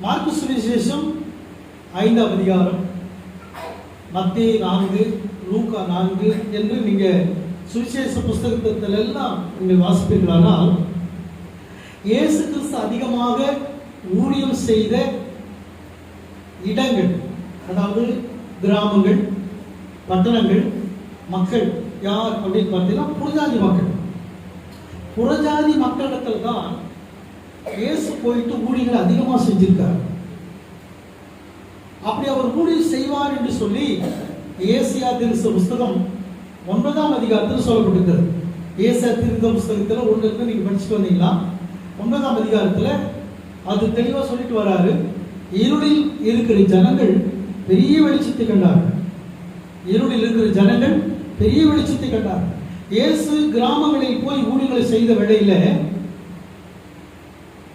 Mark சுவிசேஷம் 5ஆம் அதிகாரம், மத்தேயு 4, லூக்கா 4 என்று நீங்கள் சுவிசேஷ புஸ்தகத்தில் எல்லாம் நீங்கள் வாசிப்பீர்களானால், இயேசு கிறிஸ்து அதிகமாக ஊழியம் செய்த இடங்கள், அதாவது கிராமங்கள், பட்டணங்கள், மக்கள் யார் அப்படின்னு பார்த்தீங்கன்னா புறஜாதி மக்கள். புறஜாதி மக்களிடத்தில் தான் இயேசு போயிட்டு ஊழியங்களை அதிகமாக செஞ்சிருக்கார். அப்படி அவர் ஊழியம் செய்வார் என்று சொல்லி ஏசாயா தீர்க்க புஸ்தகம் 9ஆம் அதிகாரத்தில் சொல்லப்பட்டிருக்கிறது. ஏசாயா தீர்க்க புஸ்தகத்தில் ஒன்று நீங்க படிச்சுட்டு வந்தீங்களா? 9ஆம் அதிகாரத்தில் அது தெளிவாக சொல்லிட்டு வராரு. இருளில் இருக்கிற ஜனங்கள் பெரிய வெளிச்சத்தை கண்டார்கள். இருளில் இருக்கிற ஜனங்கள் பெரிய வெளிச்சத்தை கண்டார்கள். இயேசு கிராமங்களில் போய் ஊழியங்களை செய்த வேளையில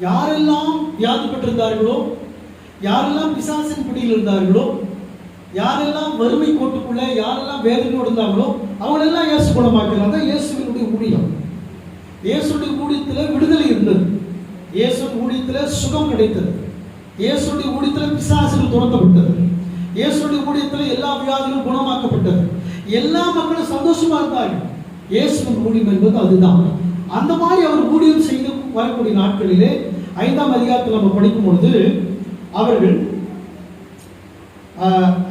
யாரெல்லாம் வியாதிப்பட்டிருந்தார்களோ, யாரெல்லாம் பிசாசின் பிடியில் இருந்தார்களோ, யாரெல்லாம் வறுமை கோட்டுக்குள்ள, யாரெல்லாம் வேதனையோடு இருந்தாங்களோ அவங்களெல்லாம் இயேசு குணமாக்கிறாங்க. இயேசுவினுடைய ஊழியம். இயேசுடைய ஊழியத்தில் விடுதலை இருந்தது. இயேசுடைய ஊழியத்தில் சுகம் கிடைத்தது. இயேசுடைய ஊழியத்தில் பிசாசுகள் துரத்தப்பட்டது. இயேசுடைய ஊழியத்தில் எல்லா வியாதிகளும் குணமாக்கப்பட்டது. எல்லா மக்களும் சந்தோஷமா இருந்தார்கள். இயேசுவின் ஊழியம் என்பது அதுதான். அந்த மாதிரி அவர் ஊழியம் செய்து வரக்கூடிய நாட்களிலே 5ஆம் அதிகாரத்தில் நம்ம படிக்கும் பொழுது அவர்கள்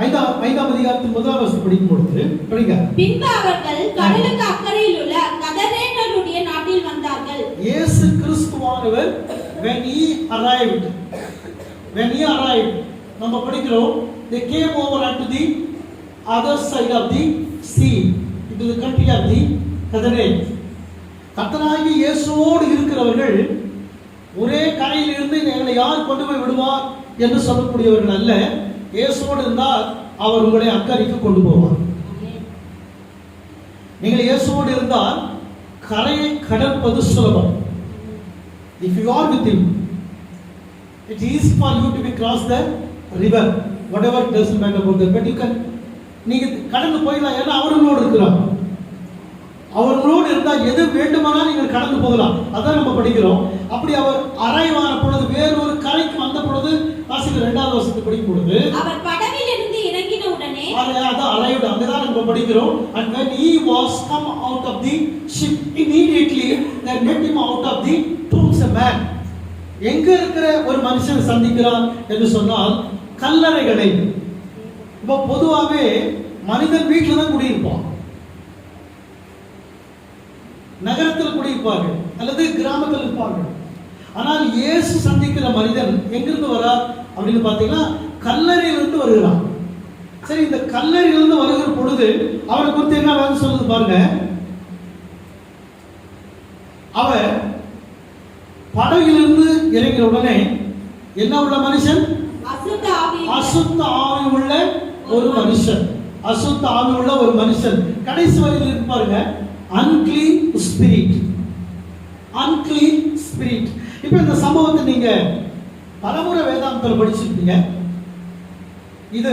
5ஆம் அதிகாரத்தில் 1ஆம் வசனம் படிக்கும் பொழுது படிங்க. பின்பு அவர்கள் கடலுக்கு அக்கறையில் உள்ள கதரேனருடைய நாட்டில் வந்தார்கள். இயேசு கிறிஸ்துவானவர் when he arrived நம்ம படிக்கிறோம், they came over unto the other side of the sea, into the country of the Gadarene. கர்த்தராகிய இயேசுவோடு இருக்கிறவர்கள் ஒரே கரையில் இருந்து எங்களை யார் கொண்டு போய் விடுவார் என்று சொல்லக்கூடியவர்கள் அல்ல. இயேசுவோடு இருந்தால் அவர் உங்களை அக்கறைக்கு கொண்டு போவார். நீங்கள் இயேசுவோடு இருந்தால் கரையை கடற்பது சுலபம். If you are with him, it is easy for you to be cross the river, whatever doesn't matter about that, but you can, நீங்க கடந்து போயிடலாம். ஏன்னா அவர்களோடு இருக்கிறார். அவர்களோடு இருந்தால் எது வேண்டுமானால் நீங்கள் கடந்து போகலாம். அதான் நம்ம படிக்கிறோம். அப்படி அவர் அரைவான பொழுது, வேறொரு கரைக்கு வந்த பொழுது, வாசிக்கிற 2ஆவது வசனத்தை படிக்கும் பொழுது, அவர் படவில் இருந்து இறங்கின உடனே, அதான் அரைவுடு, அங்கதான் நம்ம படிக்கிறோம். And when he was come out of the ship, immediately there met him out of the tombs a man. எங்க இருக்கிற ஒரு மனுஷன் சந்திக்கிறார் என்று சொன்னால் கல்லறைகளை. இப்போ பொதுவாகவே மனிதன் வீட்டில் தான் குடியிருப்பான், நகரத்தில் குடியிருப்பார்கள் அல்லது கிராமத்தில் இருப்பார்கள். ஆனால் இயேசு சந்திக்கிற மனிதன் எங்கிருந்து வரார் அப்படின்னு பார்த்தீங்கன்னா கல்லறையிலிருந்து வருகிறான். சரி, இந்த கல்லறையிலிருந்து வருகிற பொழுது அவரை குறித்து என்ன வேணும் சொல்லுது பாருங்க. அவர் படகிலிருந்து இறங்கிற உடனே என்ன உள்ள மனுஷன்? அசுத்த ஆவி உள்ள ஒரு மனுஷன். அசுத்த ஆவி உள்ள ஒரு மனுஷன். கடைசி வரையில் இருப்பாருங்க, unclean spirit. unclean spirit. இப்போ இந்த சம்பவத்தை நீங்க பலமுறை வேதாந்தத்தில் படிச்சிருப்பீங்க. இது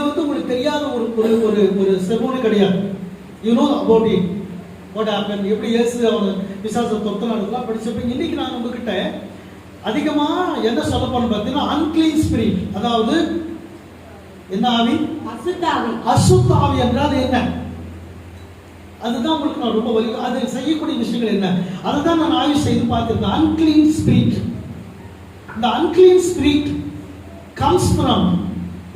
வந்து உங்களுக்கு தெரியாத ஒரு ஒரு ஒரு செர்மோனி கிடையாது. You know about it, what happen, எப்படி இயேசு அவர் பிசாசை தொத்தலாம் படிச்சிருப்பீங்க. இன்னைக்கு நான் உங்ககிட்ட அதிகமா என்ன சொல்ல போறேன்னு பார்த்தீங்கன்னா unclean spirit, அதாவது என்ன ஆவி? அசுத்த ஆவி என்றால் என்ன? அதுதான் உங்களுக்கு நான் ரொம்ப வலி, அது செய்யக்கூடிய விஷயங்கள் என்ன, அதுதான் நான் ஆய்வு செய்து பார்த்திருக்கேன். unclean spirit. இந்த unclean spirit comes from,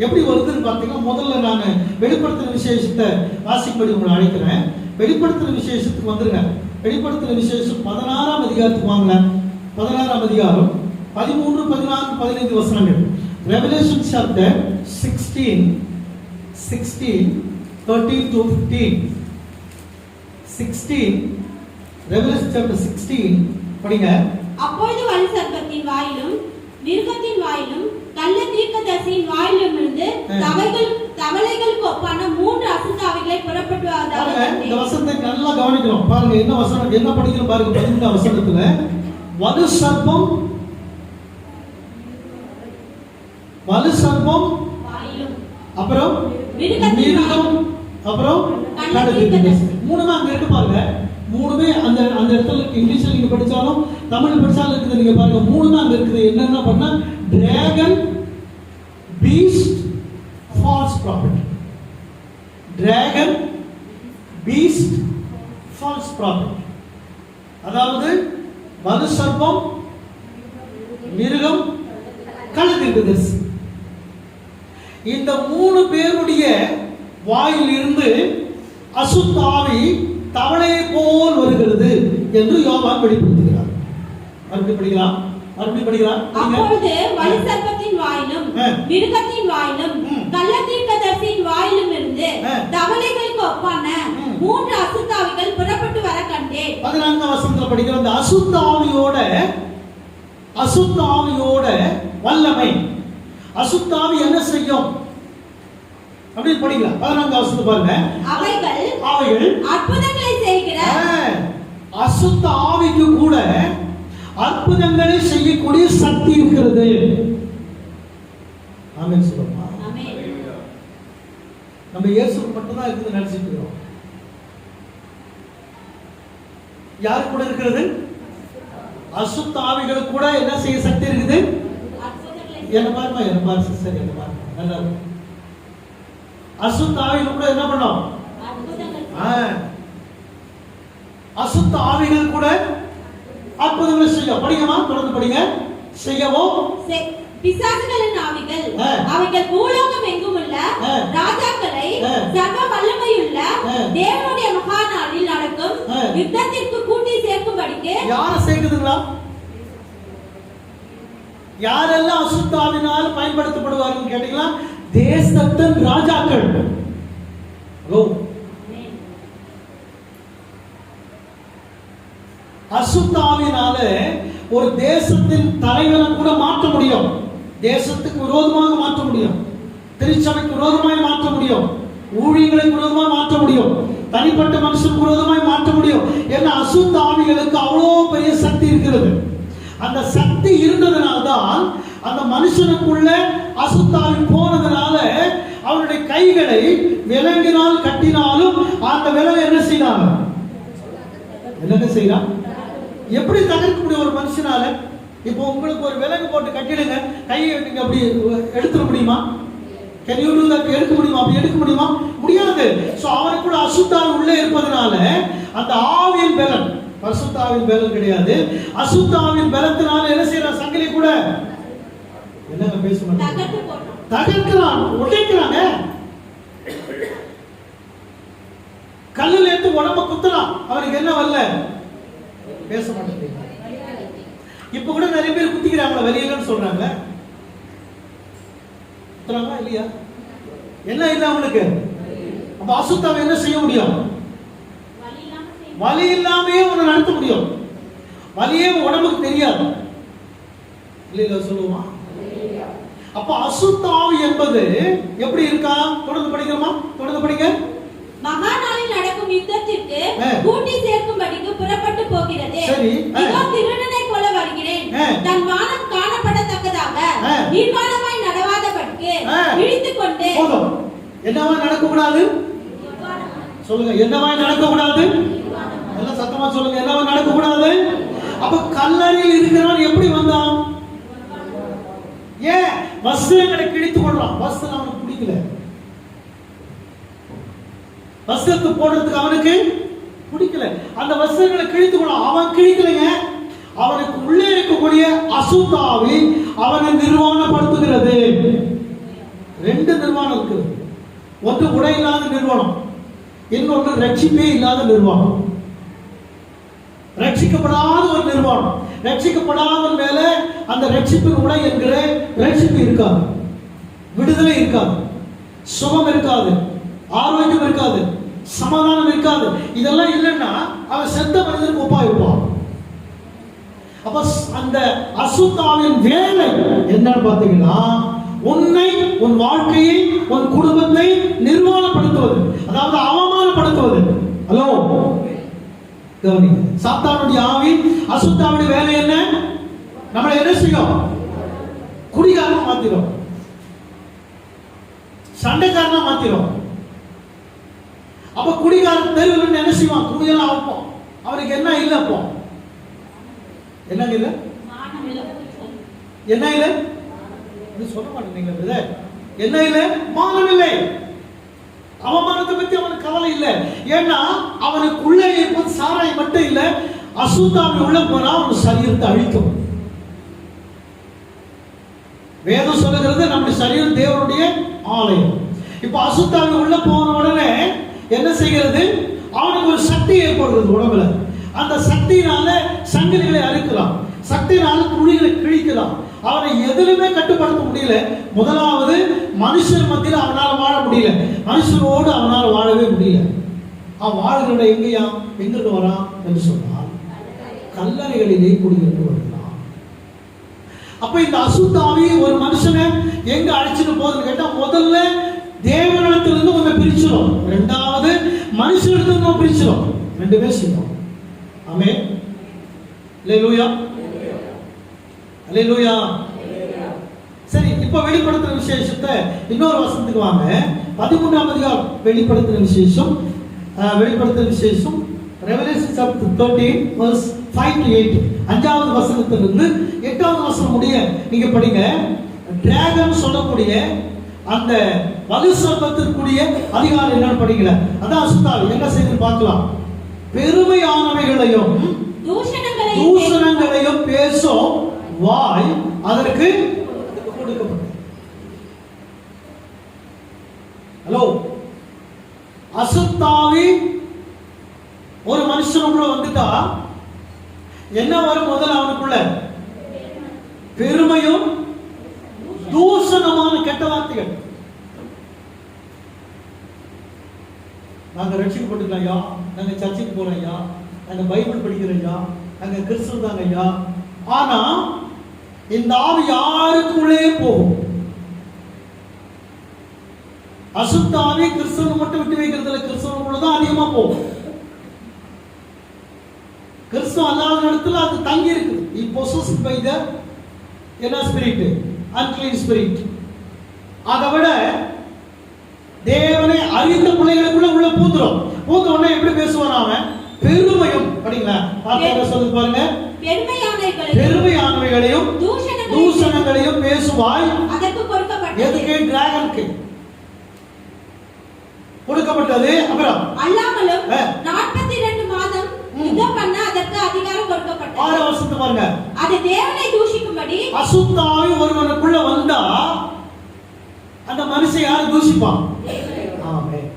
எப்படி வருதுன்னு பார்த்தீங்கன்னா, முதல்ல நான் வெளிப்படுத்தின விசேஷத்தை வாசிப்படி உங்களை அழைக்கிறேன். வெளிப்படுத்தின விசேஷத்துக்கு வந்துருங்க. வெளிப்படுத்தின விசேஷம் 16ஆம் அதிகாரத்துக்கு வாங்க. 16ஆம் அதிகாரம் 13, 14, 15 வசனங்கள். Revelation chapter 16, 13 to 15. 16, Revelation chapter 16 படிங்க. அப்பொழுது வலு சர்ப்பத்தின் வாயிலும் மிருகத்தின் வாயிலும் கள்ள தீர்க்கதரிசியின் வாயிலும் இருந்து தவளைகள் ஒப்பான 3 அசுத்த ஆவிகளை புறப்பட்டு வந்ததாக. இந்த வசனத்தை நல்லா கவனிக்கணும். பாருங்க என்ன வசனம், என்ன படிக்கிறோம் பாருங்க. 15ஆம் வசனத்துல வலு சர்ப்பம் வாயிலும், அப்புறம் மிருகம், அப்புறம் மூணுமே அங்க இருக்கு பாருங்க. மூணுமே அந்த இடத்துல இங்கிலீஷ்ல நீங்க படிச்சாலும் தமிழ் படிச்சாலும் இருக்குது. நீங்க பாருங்க, மூணுமே அங்க இருக்குது. என்னென்ன பண்ணா dragon, beast, false prophet. Dragon, beast, false prophet. அதாவது மனு சர்ப்பம், மிருகம், கழுதீர்க்கதரிசி. இந்த 3 பேருடைய வாயில் இருந்து அசுத்த ஆவி தவளையை போல் வருகிறது என்று யோவான் வெளிப்படுத்துகிறார். மறுபடியும் படிக்கலாம். அப்பொழுது வலு சர்ப்பத்தின் வாயிலும் மிருகத்தின் வாயிலும் கள்ளத்தீர்க்கதரிசியின் வாயிலும் இருந்து தவளைகளுக்கு ஒப்பான 3 அசுத்த ஆவிகள் புறப்பட்டு வர கண்டேன். 14ஆம் வசனத்துல படிக்கிற அந்த அசுத்த ஆவியோட வல்லமை. அசுத்த ஆவி என்ன செய்யும் அப்படி படிக்கலாம். 14ஆம் வசனத்தை பாருங்க. அவைகள் அற்புதங்களை செய்கிற. அசுத்த ஆவிக்கு கூட அற்புதங்களை செய்யக்கூடிய சக்தி இருக்கிறது. ஆமென் சொல்லுமா. ஆமென். நம்ம இயேசுக்கு மட்டும் தான் இருக்குது நினைச்சிட்டு இருக்கோம். யாரு கூட இருக்கிறது? அசுத்த ஆவிகளுக்கு கூட என்ன செய்ய சக்தி இருக்குது? என்ன பாருமா சிஸ்டர், என்ன பாருமா நல்லா இருக்கு. அசுத்த ஆவிகள் கூட என்ன பண்ணும்? அசுத்த ஆவிகள் கூட அற்புதங்களை செய்யும். படிங்கம்மா, தொடர்ந்து படிங்க. செய்யவோ பிசாசுகளின் ஆவிகள் அவைகள் பூலோகம் எங்கும் உள்ள ராஜாக்களை சர்வ வல்லமையுள்ள தேவனுடைய மகா நாளில் நடக்கும் யுத்தத்திற்கு கூட்டி சேர்க்கும்படிக்கு. யார சேர்க்குதுங்களா? யாரெல்லாம் அசுத்த ஆவியினால் பயன்படுத்தப்படுவார்கள் கேட்டீங்களா? தேசத்தின் ராஜாக்கள். அசுத்த ஆவியினால ஒரு தேசத்தின் தலைவனை கூட மாற்ற முடியும். தேசத்துக்கு விரோதமாக மாற்ற முடியும். திருச்சபைக்கு விரோதமாய் மாற்ற முடியும். ஊழியர்களுக்கு விரோதமாய் மாற்ற முடியும். தனிப்பட்ட மனுஷனுக்கு விரோதமாய் மாற்ற முடியும். ஏன்னா அசுத்த ஆவிகளுக்கு அவ்வளோ பெரிய சக்தி இருக்கிறது. அந்த சக்தி இருந்ததுனால்தான் அந்த மனுஷனுக்குள்ள அசுத்தாவி போனதுனால அவனுடைய கைகளை விலங்கினால் கட்டினாலும் அந்த விலங்கு என்ன செய்யறாங்க? விலங்கு செய்யறான். எப்படி தகர்க்க முடியும் ஒரு மனுஷனால? இப்போ உங்களுக்கு ஒரு விலங்கு போட்டு கட்டிடுங்க, கையை நீங்க அப்படி எடுத்துட முடியுமா? Can you to that? எடுக்க முடியுமா? அப்படி எடுக்க முடியுமா? முடியாது. சோ அவருக்குள்ள அசுத்தாவி உள்ளே இருப்பதனால அந்த ஆவியின் பலன், பரிசுத்தாவின் பலன் கிடையாது. அசுத்தாவின் பலத்தினால என்ன செய்யற? சங்கிலி கூட என்னங்க பேச மாட்டாங்க, தகர்க்கிறான், உடைக்கிறாங்க. கல்லுல எடுத்து உடம்ப குத்துறான், அவனுக்கு என்ன வரல? பேச மாட்டேங்க. இப்ப கூட நிறைய பேர் குத்திக்கிறாங்களா? வெளியிலன்னு சொல்றாங்க. குத்துறாங்களா இல்லையா? என்ன இல்ல அவனுக்கு? அப்ப அசுத்தாவை என்ன செய்ய முடியும்? வலி இல்லாமையே உன்னை நடத்த முடியும். வலியே உடம்புக்கு தெரியாது இல்லையா? சொல்லுவோமா? அப்ப அசுத்தாவி என்பது எப்படி இருக்கா? தொடர்ந்து படிக்கிறோமா? தொடர்ந்து படிங்க. மகா நாளில் நடக்கும் யுத்தத்திற்கு கூட்டி சேர்க்கும்படிக்கு புறப்பட்டு போகிறது. சரி. இதோ திருடனை போல வருகிறேன். தன் வானம் காணப்படத்தக்கதாக நிர்வாணமாய் நடவாதபடிக்கு விழித்துக் கொண்டு. என்னவா நடக்கக்கூடாது? சொல்லுங்க. என்னவா நடக்கக்கூடாது? எல்லாம் சத்தமா சொல்லுங்க. என்னவா நடக்கக்கூடாது? அப்ப கல்லறையில் இருக்கிறவன் எப்படி வந்தான்? ஏன்? வஸ்திரங்களை கிழித்துக் கொள்றான். வஸ்திரம் அவனுக்கு பிடிக்கல. வஸ்திரத்தை போடுறதுக்கு அவனுக்கு பிடிக்கல. அந்த வஸ்திரங்களை கிழித்துக் கொள்ளான். அவன் கிழிக்கலைங்க. அவனுக்கு உள்ளே இருக்கக்கூடிய அசுத்தாவி அவனை நிர்வாணப்படுத்துகிறது. 2 நிர்வாணம் இருக்கு. ஒன்று உடை இல்லாத நிர்வாணம், இன்னொன்று ரட்சிப்பே இல்லாத நிர்வாணம். ரட்சிக்கப்படாத ஒரு நிர்வாணம். ரட்சிக்கப்படாத மேல அந்த ரட்சிப்பின் உடை என்கிற ரட்சிப்பு இருக்காது, விடுதலை இருக்காது, சுகம் இருக்காது, ஆரோக்கியம் இருக்காது, சமாதானம் இருக்காது. இதெல்லாம் இல்லைன்னா அவன் செத்த மனிதனுக்கு ஒப்பா இருப்பான். அப்ப அந்த அசுத்தாவின் வேலை என்னன்னு பாத்தீங்கன்னா, உன்னை, உன் வாழ்க்கையை, உன் குடும்பத்தை நிர்வாணப்படுத்துவது, அதாவது அவமானப்படுத்துவது. ஹலோ, கவனிங்க. சாத்தானுடைய ஆவி, அசுத்தாவுடைய வேலை என்ன? நம்மளை என்ன செய்யும்? குடிகாரனா மாத்திரும், சண்டைக்காரனா மாத்திரும். அப்ப குடிகாரன் தெருவில் என்ன செய்வான்? குடியெல்லாம் வைப்போம். அவனுக்கு என்ன இல்லை? அப்போ என்ன இல்லை? என்ன இல்லை? இது சொல்ல மாட்டேங்க பிரதர். என்ன இல்லை? மானம் இல்லை. அவமானத்தை பத்தி அவனுக்கு கவலை இல்லை. ஏன்னா அவனுக்குள்ளே இருப்பது சாராய் மட்டும் இல்லை, அசுத்தாவி உள்ள போனா அவன் சரீரத்தை அழிக்கும். வேதம் சொல்லுகிறது நம்முடைய சரீரம் தேவனுடைய ஆலயம். இப்ப அசுத்தாவி உள்ள போன உடனே என்ன செய்கிறது? அவனுக்கு ஒரு சக்தி ஏற்படுகிறது உடம்புல. அந்த சக்தியினால சங்கிலிகளை அறுக்கலாம், சக்தியினால துணிகளை கிழிக்கலாம். அவனை எதிலுமே கட்டுப்படுத்த முடியல. முதலாவது மனுஷர் மத்தியில் அவனால் வாழ முடியல, மனுஷரோடு அவனால் வாழவே முடியல. அவன் வாழ்கிற எங்கேயா எங்கிருந்து வரான் என்று சொன்னால் கல்லறைகளிலே குடியிருந்து வருகிறான். அப்ப இந்த அசுத்தாவி ஒரு மனுஷனை எங்க அழைச்சிட்டு போகுதுன்னு கேட்டா, முதல்ல தேவனிடத்திலிருந்து உன்னை பிரிச்சிடும், ரெண்டாவது மனுஷனிடத்திலிருந்து பிரிச்சிடும். ரெண்டுமே செய்யும். ஆமென். அல்லேலூயா, அல்லேலூயா. சரி, இப்ப வெளிப்படுத்துற விசேஷத்தை இன்னொரு வசனத்துக்கு வாங்க. 13ஆம் அதிகாரம் வெளிப்படுத்துற விசேஷம், வெளிப்படுத்துற விசேஷம் ரெவலேஷன் சாப்டர் 13 verse 5 to 8. 5வது வசனத்திலிருந்து 8வது வசனம் முடிய நீங்க படிங்க. டிராகன் சொல்லக்கூடிய அந்த வலு சர்ப்பத்திற்குரிய அதிகாரம் என்னன்னு படிக்கல. அதான் அசுத்தாவி என்ன செய்து பார்க்கலாம். பெருமையானவைகளையும் தூஷணங்களையும் பேசும் வாய் அதற்கு கொடுக்கப்பட்டது. ஹலோ, அசுத்தாவி ஒரு மனுஷனுக்குள்ள வந்துட்டா என்ன வரும்? முதல்ல அவனுக்குள்ள பெருமையும் தூஷணமான கெட்ட வார்த்தைகள். நாங்க ரட்சிக்கப்பட்டிருக்கோம் ஐயா, நாங்க சர்ச்சுக்கு போறோம் ஐயா, நாங்க பைபிள் படிக்கிறோம் ஐயா, நாங்க கிறிஸ்துவ தாங்க ஐயா. ஆனா இந்த ஆவி யாருக்குள்ளே போகும்? அசுத்தாவி கிறிஸ்தவன் மட்டும் விட்டு வைக்கிறதுல கிறிஸ்தவனுக்குள்ளதான் அதிகமா போகும். கிறிஸ்தவம் அல்லாத இடத்துல அது தங்கி இருக்கு. possessed by the என்ன ஸ்பிரிட்? unclean spirit. அதை விட தேவனை அறிந்த பிள்ளைகளுக்குள்ள உள்ள பூந்துரும். பூந்த உடனே எப்படி பேசுவான் அவன்? பெருமையும். படிங்களா, வார்த்தை சொல்லுங்க பாருங்க. பெருமையானவைகளையும் தூஷணங்களையும் பேசுவாய் அதற்கு கொடுக்கப்பட்டது. எதுக்கு? டிராகனுக்கு கொடுக்கப்பட்டது. அப்புறம் அல்லாமலும் 42 மாதம் யுத்தம் பண்ண அதற்கு அதிகாரம் கொடுக்கப்பட்டது. 6 வருஷத்து பாருங்க. அது தேவனை தூஷிக்கும்படி அசுத்தாவி ஒருவனுக்குள்ள வந்தா அந்த மனுஷன் யாரை தூஷிப்பான்? ஆமென்.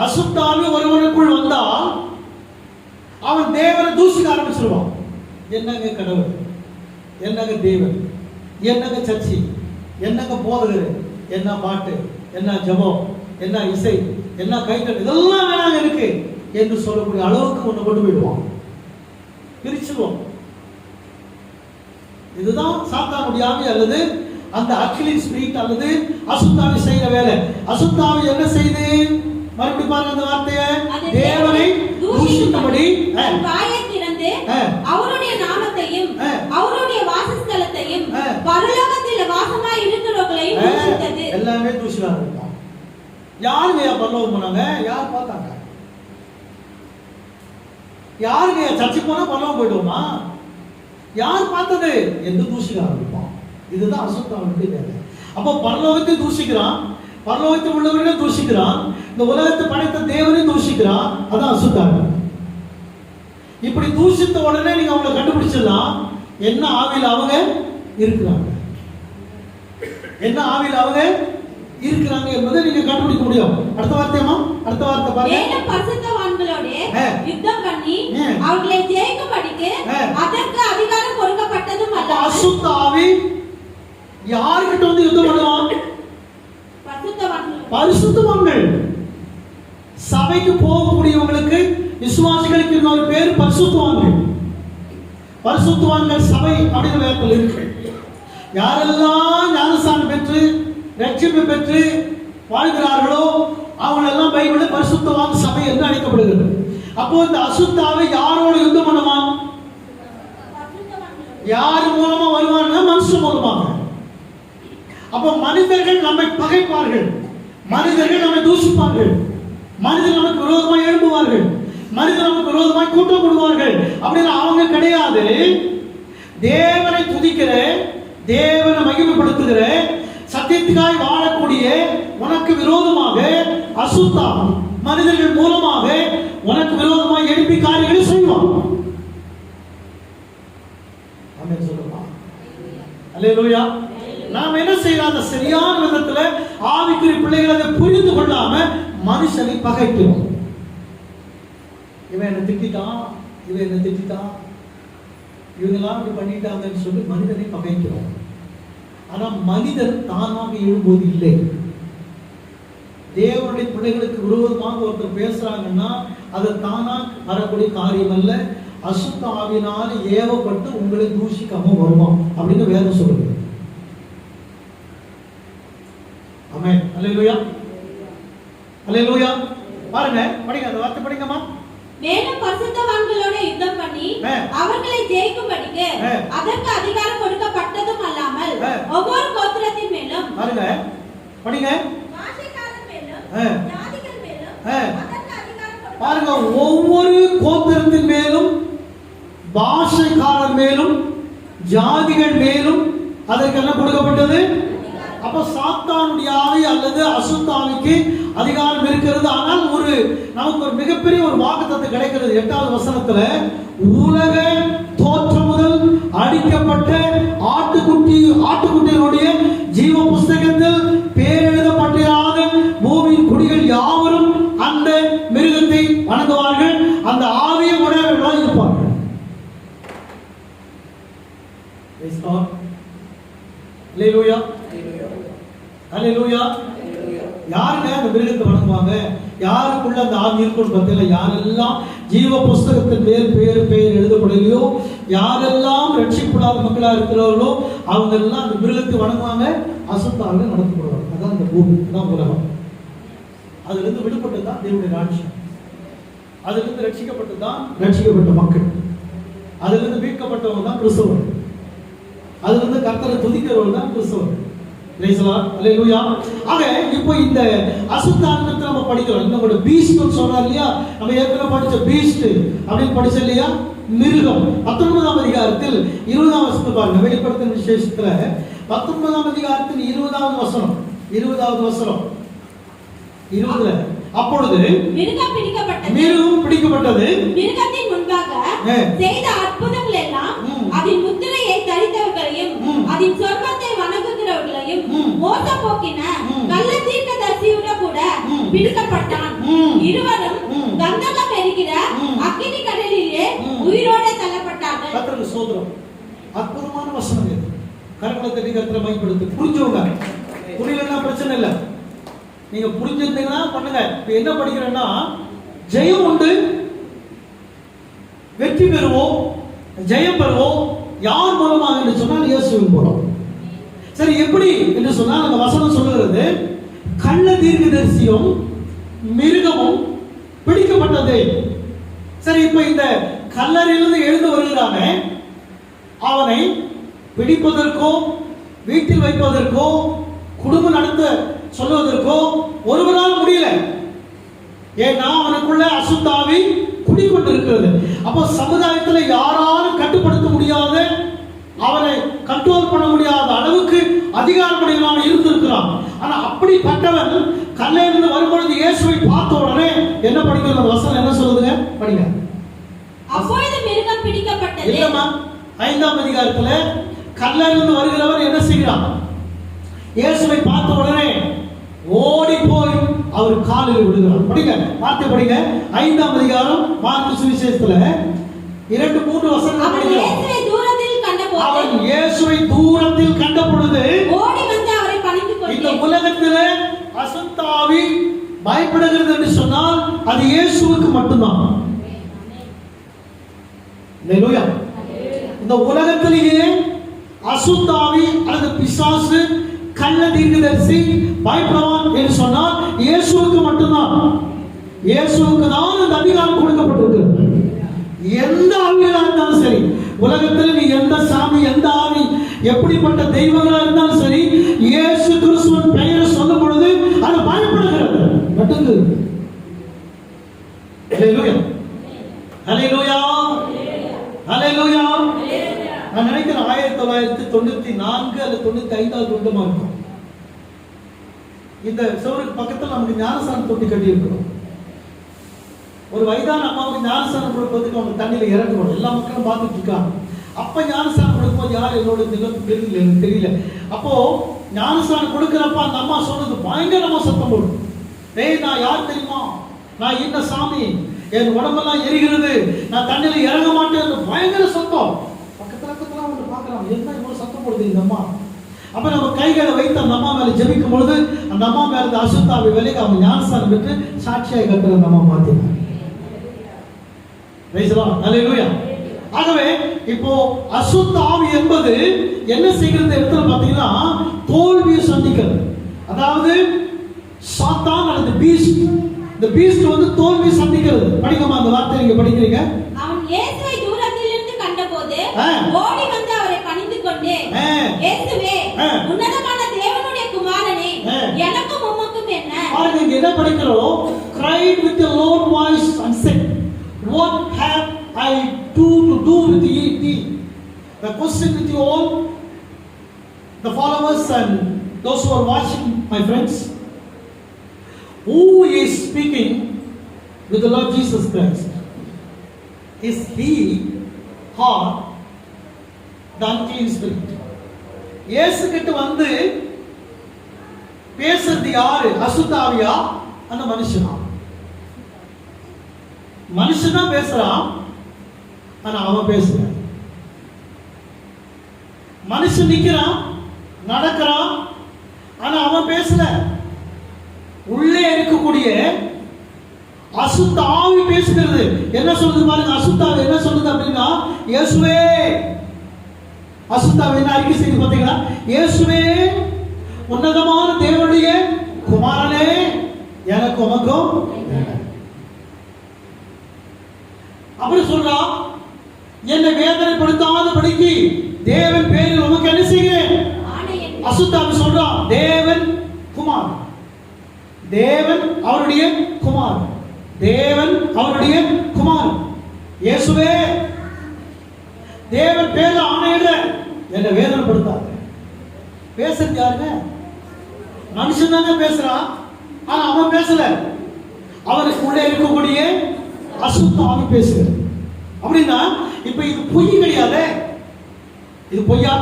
அசுத்தாவி ஒருவனுக்குள் வந்தா அவன் தேவனை தூஷிக்க ஆரம்பிச்சிருவான். என்னங்க கடவுள், என்னங்க தேவன், என்னங்க சர்ச்சி, என்னங்க போதகர், என்ன பாட்டு, என்ன ஜெபம், என்ன இசை, என்ன கைத்தட்டு, இதெல்லாம் வேணாங்க இருக்கு என்று சொல்லக்கூடிய அளவுக்கு ஒன்று கொண்டு போயிடுவான், பிரிச்சுடுவோம். இதுதான் சாத்தானுடைய ஆவி அல்லது அந்த அக்லின் ஸ்பிரிட் அல்லது அசுத்தாவி செய்யற வேலை. அசுத்தாவி என்ன செய்து? மறுபடியும் பாருங்க அந்த வார்த்தையை. தேவனை தூஷிக்கும்படி வாயை திறந்து அவருடைய நாமத்தையும் அவருடைய வாசஸ்தலத்தையும் பரலோகத்தில் வாசமாய் இருக்கிறவர்களையும் தூஷித்தது. எல்லாமே தூஷிக்கிறாங்க. யாருங்க பரலோகம் போனாங்க? யார் பார்த்தாங்க? யாருங்க சர்ச்சுக்கு போனா பரலோகம் போயிடுவோமா? யார் பார்த்தது என்று தூஷிக்க ஆரம்பிப்பான். இதுதான் அசுத்தாவினுடைய வேலை. அப்போ பரலோகத்தை தூஷிக்கிறான், பரலோகத்தில் உள்ளவர்களை தூஷிக்கிறான், இந்த உலகத்தை படைத்த தேவனை தூஷிக்கிறான். அதான் அசுத்தாவி. இப்படி தூஷித்த உடனே நீங்க அவங்களை கண்டுபிடிச்சிடலாம் என்ன ஆவியில் அவங்க இருக்கிறாங்க, என்ன ஆவியில் அவங்க இருக்கிறாங்க என்பதை நீங்க கண்டுபிடிக்க முடியும். அடுத்த வார்த்தையமா, அடுத்த வார்த்தை பாருங்க. பரிசுத்தவான்களோடு யுத்தம் பண்ணி அவர்களை ஜெயிக்கும்படிக்கு அதற்கு அதிகாரம் கொடுக்கப்பட்டதும் அல்ல. அசுத்தாவி யார்கிட்ட வந்து யுத்தம் பண்ணுவான்? பரிசுத்தவான்கள். சபைக்கு போகக்கூடியவங்களுக்கு, விசுவாசிகளுக்கு இன்னொரு பேர் பரிசுத்தவான்கள். பரிசுத்தவான்கள் சபை அப்படின்னு வேதத்தில் இருக்கு. யாரெல்லாம் ஞானஸ்நானம் பெற்று ரட்சிப்பு பெற்று வாழ்கிறார்களோ அவங்க எல்லாம் பைபிளில் பரிசுத்தவான் சபை என்று அழைக்கப்படுகிறது. அப்போ இந்த அசுத்தாவை யாரோட யுத்தம் பண்ணுவான்? யார் மூலமா வருவான்னா மனுஷன் மூலமாக. அப்போ மனிதர்கள் நம்மை பகைப்பார்கள், மனிதர்கள் நம்மை தூஷிப்பார்கள், மனிதர்கள் நமக்கு விரோதமாய் எழுப்புவார்கள், மனிதர்கள் நமக்கு விரோதமாய் கூட்டம் போடுவார்கள். அப்படின்னு அவங்க கிடையாது. தேவனை துதிக்கிற தேவனை மகிமைப்படுத்துகிற சத்தியத்துக்காய் வாழக்கூடிய உனக்கு விரோதமாக அசுத்தாவி மனிதர்கள் மூலமாக உனக்கு விரோதமாக எழுப்பி காரியங்களை செய்வான். ஆமென் சொல்லுமா. அல்லேலூயா. நாம் என்ன செய்யலாம்? அந்த சரியான விதத்துல ஆவிக்குரிய பிள்ளைகள் அதை புரிந்து கொள்ளாம மனுஷனை பகைக்கிறோம். இவன் என்ன திட்டான், இவன் என்ன திட்டான், இவங்கெல்லாம் இப்படி பண்ணிட்டாங்கன்னு சொல்லி மனிதனை பகைக்கிறோம். ஆனா மனிதன் தானாக எழும்போது இல்லை. தேவனுடைய பிள்ளைகளுக்கு விரோதமாக ஒருத்தர் பேசுறாங்கன்னா அது தானா வரக்கூடிய காரியம் அல்ல, அசுத்த ஆவியினால் ஏவப்பட்டு உங்களை தூஷிக்காம வருவான் அப்படின்னு வேதம் சொல்லுது. ஆமென். அல்லேலூயா. அல்லேலூயா. பாருங்க, படிங்க அந்த வார்த்தை படிங்கம்மா. மேலும் பரிசுத்தவான்களோட யுத்தம் பண்ணி அவர்களை ஜெயிக்கும்படிக்கு அதற்கு அதிகாரம் கொடுக்கப்பட்டதும் அல்லாமல் ஒவ்வொரு கோத்திரத்தின் மேலும் பாருங்க, படிங்க, பாஷைக்காரர் மேலும் ஜாதிகள் மேலும் அதற்கு அதிகாரம் பாருங்க, ஒவ்வொரு கோத்திரத்தின் மேலும் பாஷைக்காரர் மேலும் ஜாதிகள் மேலும் அதற்கு என்ன கொடுக்கப்பட்டது? அப்ப சாத்தானுடைய ஆவி அல்லது அசுத்தாவிக்கு அதிகாரம் இருக்கிறது. ஆனால் நமக்கு ஒரு மிகப்பெரிய ஒரு வாக்குத்தத்தம் கிடைக்கிறது. 8வது வசனத்துல, உலக தோற்றம் முதல் அடிக்கப்பட்ட ஆட்டுக்குட்டியினுடைய ஜீவ புஸ்தகத்தில் பேர் எழுதப்பட்டிராத பூமியின் குடிகள் யாவரும் அந்த மிருகத்தை வணங்குவார்கள், அந்த ஆவியை உடையவர்களாக இருப்பார்கள். அல்லேலூயா. அல்லேலூயா. யாருங்க அந்த மிருகத்தை வணங்குவாங்க? யாருக்குள்ள அந்த ஆவி இருக்குன்னு பார்த்தீங்களா? யாரெல்லாம் ஜீவ புஸ்தகத்தின் பேர் எழுதப்படலையோ, யாரெல்லாம் ரட்சிக்கப்படாத மக்களா இருக்கிறார்களோ அவங்க எல்லாம் அந்த மிருகத்தை வணங்குவாங்க, அசுத்தாவில நடத்தப்படுவாங்க. அதான் அந்த பூமி, அதான் உலகம். அதுல இருந்து விடுபட்டதுதான் தேவனுடைய ராஜ்யம். அதுல இருந்து ரட்சிக்கப்பட்டதுதான் ரட்சிக்கப்பட்ட மக்கள். அதுல இருந்து மீட்கப்பட்டவங்க தான் கிறிஸ்தவர்கள். அதுல இருந்து கர்த்தரை துதிக்கிறவர்கள் தான் கிறிஸ்தவர்கள். அல்லேலூயா. ஆக இப்போ இந்த அசுத்தாவியை நம்ம படிக்கிறோம். இன்னும் கூட பீஸ்ட் சொல்றாரு இல்லையா? நம்ம ஏற்கனவே படிச்ச பீஸ்ட் அப்படின்னு படிச்ச இல்லையா? மிருகம். 19ஆம் அதிகாரத்தில் 20ஆம் வசனத்தை பாருங்க. வெளிப்படுத்தின விசேஷத்துல 19ஆம் அதிகாரத்தின் 20வது வசனம் 20ல, அப்பொழுது மிருகம் பிடிக்கப்பட்டது. மிருகத்தின் முன்பாக செய்த அற்புதங்கள் எல்லாம் அதன் முத்திரையை தரித்தவர்களையும் அதன் சொர்க்கத்தை வணங்குகிறவர்களையும் மோசம் போக்கின கள்ள தீர்க்கதரிசியோட கூட பிடிக்கப்பட்டான். இருவரும் கந்தகம் எரிகிற அக்கினி கடலிலே உயிரோட தள்ளப்பட்டார்கள். கர்த்தருக்கு ஸ்தோத்திரம். அற்புதமான வசனம் இது. கரங்களை தட்டி கர்த்தரை மகிமைப்படுத்து. புரிஞ்சவங்க, புரியலன்னா பிரச்சனை இல்லை, நீங்க புரிஞ்சிருந்தீங்கன்னா பண்ணுங்க. இப்ப என்ன படிக்கிறேன்னா, ஜெயம் உண்டு, வெற்றி பெறுவோம், ஜெயம் பெறுவோம். யார் மூலமாக என்று சொன்னால் இயேசுவின் மூலம். சரி, எப்படி என்று சொன்னால் அந்த வசனம் சொல்லுகிறது, கள்ள தீர்க்கதரிசியும் மிருகமும் பிடிக்கப்பட்டது. சரி, இப்ப இந்த கல்லறையிலிருந்து எழுந்து வருகிறானே, அவனை பிடிப்பதற்கோ வீட்டில் வைப்பதற்கோ குடும்பம் நடத்த சொல்வதற்கோ ஒருவரால் முடியல. ஏன்னா அவனுக்குள்ள அசுத்தாவி குடிக்கொண்டிருக்கிறது. அப்போ சமுதாயத்தில் யாராலும் கட்டுப்படுத்த முடியாத, அவனை கண்ட்ரோல் பண்ண முடியாத அளவுக்கு அதிகாரமுடையவன் இருந்திருக்கிறான். ஆனா அப்படிப்பட்டவன் கல்லையிலிருந்து வரும்பொழுது இயேசுவை பார்த்த உடனே என்ன படிக்கிற வசனம் என்ன சொல்லுதுங்க? படிங்க. அப்பொழுது மிருகம் பிடிக்கப்பட்டது. இல்லம்மா, 5ஆம் அதிகாரத்துல கல்லையிலிருந்து வருகிறவர் என்ன செய்கிறான்? இயேசுவை பார்த்த உடனே ஓடி போய் அவர் காலில் விழுகிறார். படிங்க, வார்த்தை படிங்க. 5ஆம் அதிகாரம் மார்க்கு சுவிசேஷத்துல 2-3 வசனங்கள் படிக்கிறோம். அவன் இயேசுவை தூரத்தில் கண்ட பொழுது ஓடி வந்து அவரை பணிந்து கொண்டு. இந்த உலகத்திலே அசுத்தாவி பயப்படுகிறது என்று சொன்னால் அது இயேசுவுக்கு மட்டும்தான். அல்லேலூயா. இந்த உலகத்திலேயே அசுத்தாவி அல்லது பிசாசு, கள்ள தீர்க்கதரிசி பயப்படுவான் என்று சொன்னால் இயேசுவுக்கு மட்டும்தான். இயேசுவுக்கு தான் அந்த அதிகாரம் கொடுக்கப்பட்டிருக்கிறது. எந்த ஆவியாக இருந்தாலும் சரி, உலகத்தில் நீ எந்த சாமி, எந்த ஆவி, எப்படிப்பட்ட தெய்வங்களா இருந்தாலும் சரி, இயேசு கிறிஸ்துவின் பெயரை சொல்லும் பொழுது அது பயப்படுகிறது, நடுங்கு. அல்லேலூயா. அல்லேலூயா. அல்லேலூயா. நான் நினைக்கிறேன் 1994 அல்லது 95 வருடமா இருக்கும். இந்த சோருக்கு பக்கத்தில் நமக்கு ஞானசானம் தொட்டி கட்டி இருக்கிறோம். ஒரு வயதான அம்மாவுக்கு ஞானசானம் கொடுப்பதுக்கு அவங்க தண்ணியில இறங்கணும். எல்லா மக்களும் பார்த்துட்டு இருக்காங்க. அப்ப ஞானசானம் கொடுக்கும்போது யார் என்னோட தெரியல, எனக்கு தெரியல. அப்போ ஞானசானம் கொடுக்கிறப்ப அந்த அம்மா சொன்னது பயங்கரமா சத்தம் போடும். டேய், நான் யார் தெரியுமா? நான் இந்த சாமி, என் உடம்பெல்லாம் எரிகிறது, நான் தண்ணியில இறங்க மாட்டேன். பயங்கர சத்தம். பக்கத்துல அவங்க பாக்குறாங்க, என்ன இவ்வளவு சத்தம் போடுது இந்த அம்மா. அப்ப நம்ம கைகளை வைத்து அந்த அம்மா மேல ஜெபிக்கும் பொழுது அந்த அம்மா மேல இருந்த அசுத்தாவி விலைக்கு அவங்க ஞானஸ்தானம் பெற்று சாட்சியாய் கட்டுற அந்த அம்மா பார்த்தீங்க. ஆகவே இப்போ அசுத்த ஆவி என்பது என்ன செய்கிறது இடத்துல பாத்தீங்கன்னா தோல்வியை சந்திக்கிறது. அதாவது சாத்தான் அல்லது பீஸ்ட், இந்த பீஸ்ட் வந்து தோல்வி சந்திக்கிறது. படிக்கமா அந்த வார்த்தை நீங்க படிக்கிறீங்க. அவன் இயேசுவை தூரத்திலிருந்து கண்டபோது ஓடி வந்து அவரை பணிந்து கொண்டு, இயேசுவே, உன்னதமான தேவனுடைய குமாரனே, எனக்கும் உமக்கும் என்ன? பாருங்க, இங்க என்ன படிக்கிறோம்? cried with a loud voice and said, what have I to do with thee? The question with you all, the followers and those who are watching, my friends, who is speaking with the Lord Jesus Christ? Is he or the unclean spirit? இயேசு கிட்ட வந்து பேசுறது யாரு? அசுத்தாவியா அந்த மனுஷனா? மனுஷனா பேசுறான், ஆனா அவன் பேசுற. மனுஷன் நிக்கிறான், நடக்கிறான், ஆனா அவன் பேசல. உள்ளே இருக்கக்கூடிய அசுத்த ஆவி பேசுகிறது. என்ன சொல்லுது பாருங்க, அசுத்தாவி என்ன சொல்லுது அப்படின்னா, இயேசுவே, அசுத்தாவி என்ன அறிக்கை செய்து பார்த்தீங்களா? இயேசுவே, உன்னதமான தேவனுடைய குமாரனே, எனக்கு உமக்கும். அப்படி சொல்றா, என்னை வேதனைப்படுத்தாதபடிக்கு தேவன் பேரில் உமக்கு என்ன செய்கிறேன்? அசுத்தாவி சொல்றா, தேவன் குமார், தேவன் அவருடைய குமார், தேவன் அவருடைய குமார், இயேசுவே, தேவன் பேர ஆணையிட என்னை வேதனைப்படுத்தாத. பேசுறது யாருங்க? மனுஷன் தானே பேசுறான், ஆனா அவன் பேசல. அவனுக்கு உள்ளே இருக்கக்கூடிய அசுத்த ஆவி பேசுகிறது. அப்படின்னா இப்ப இது பொய் கிடையாது, இது பொய்யா?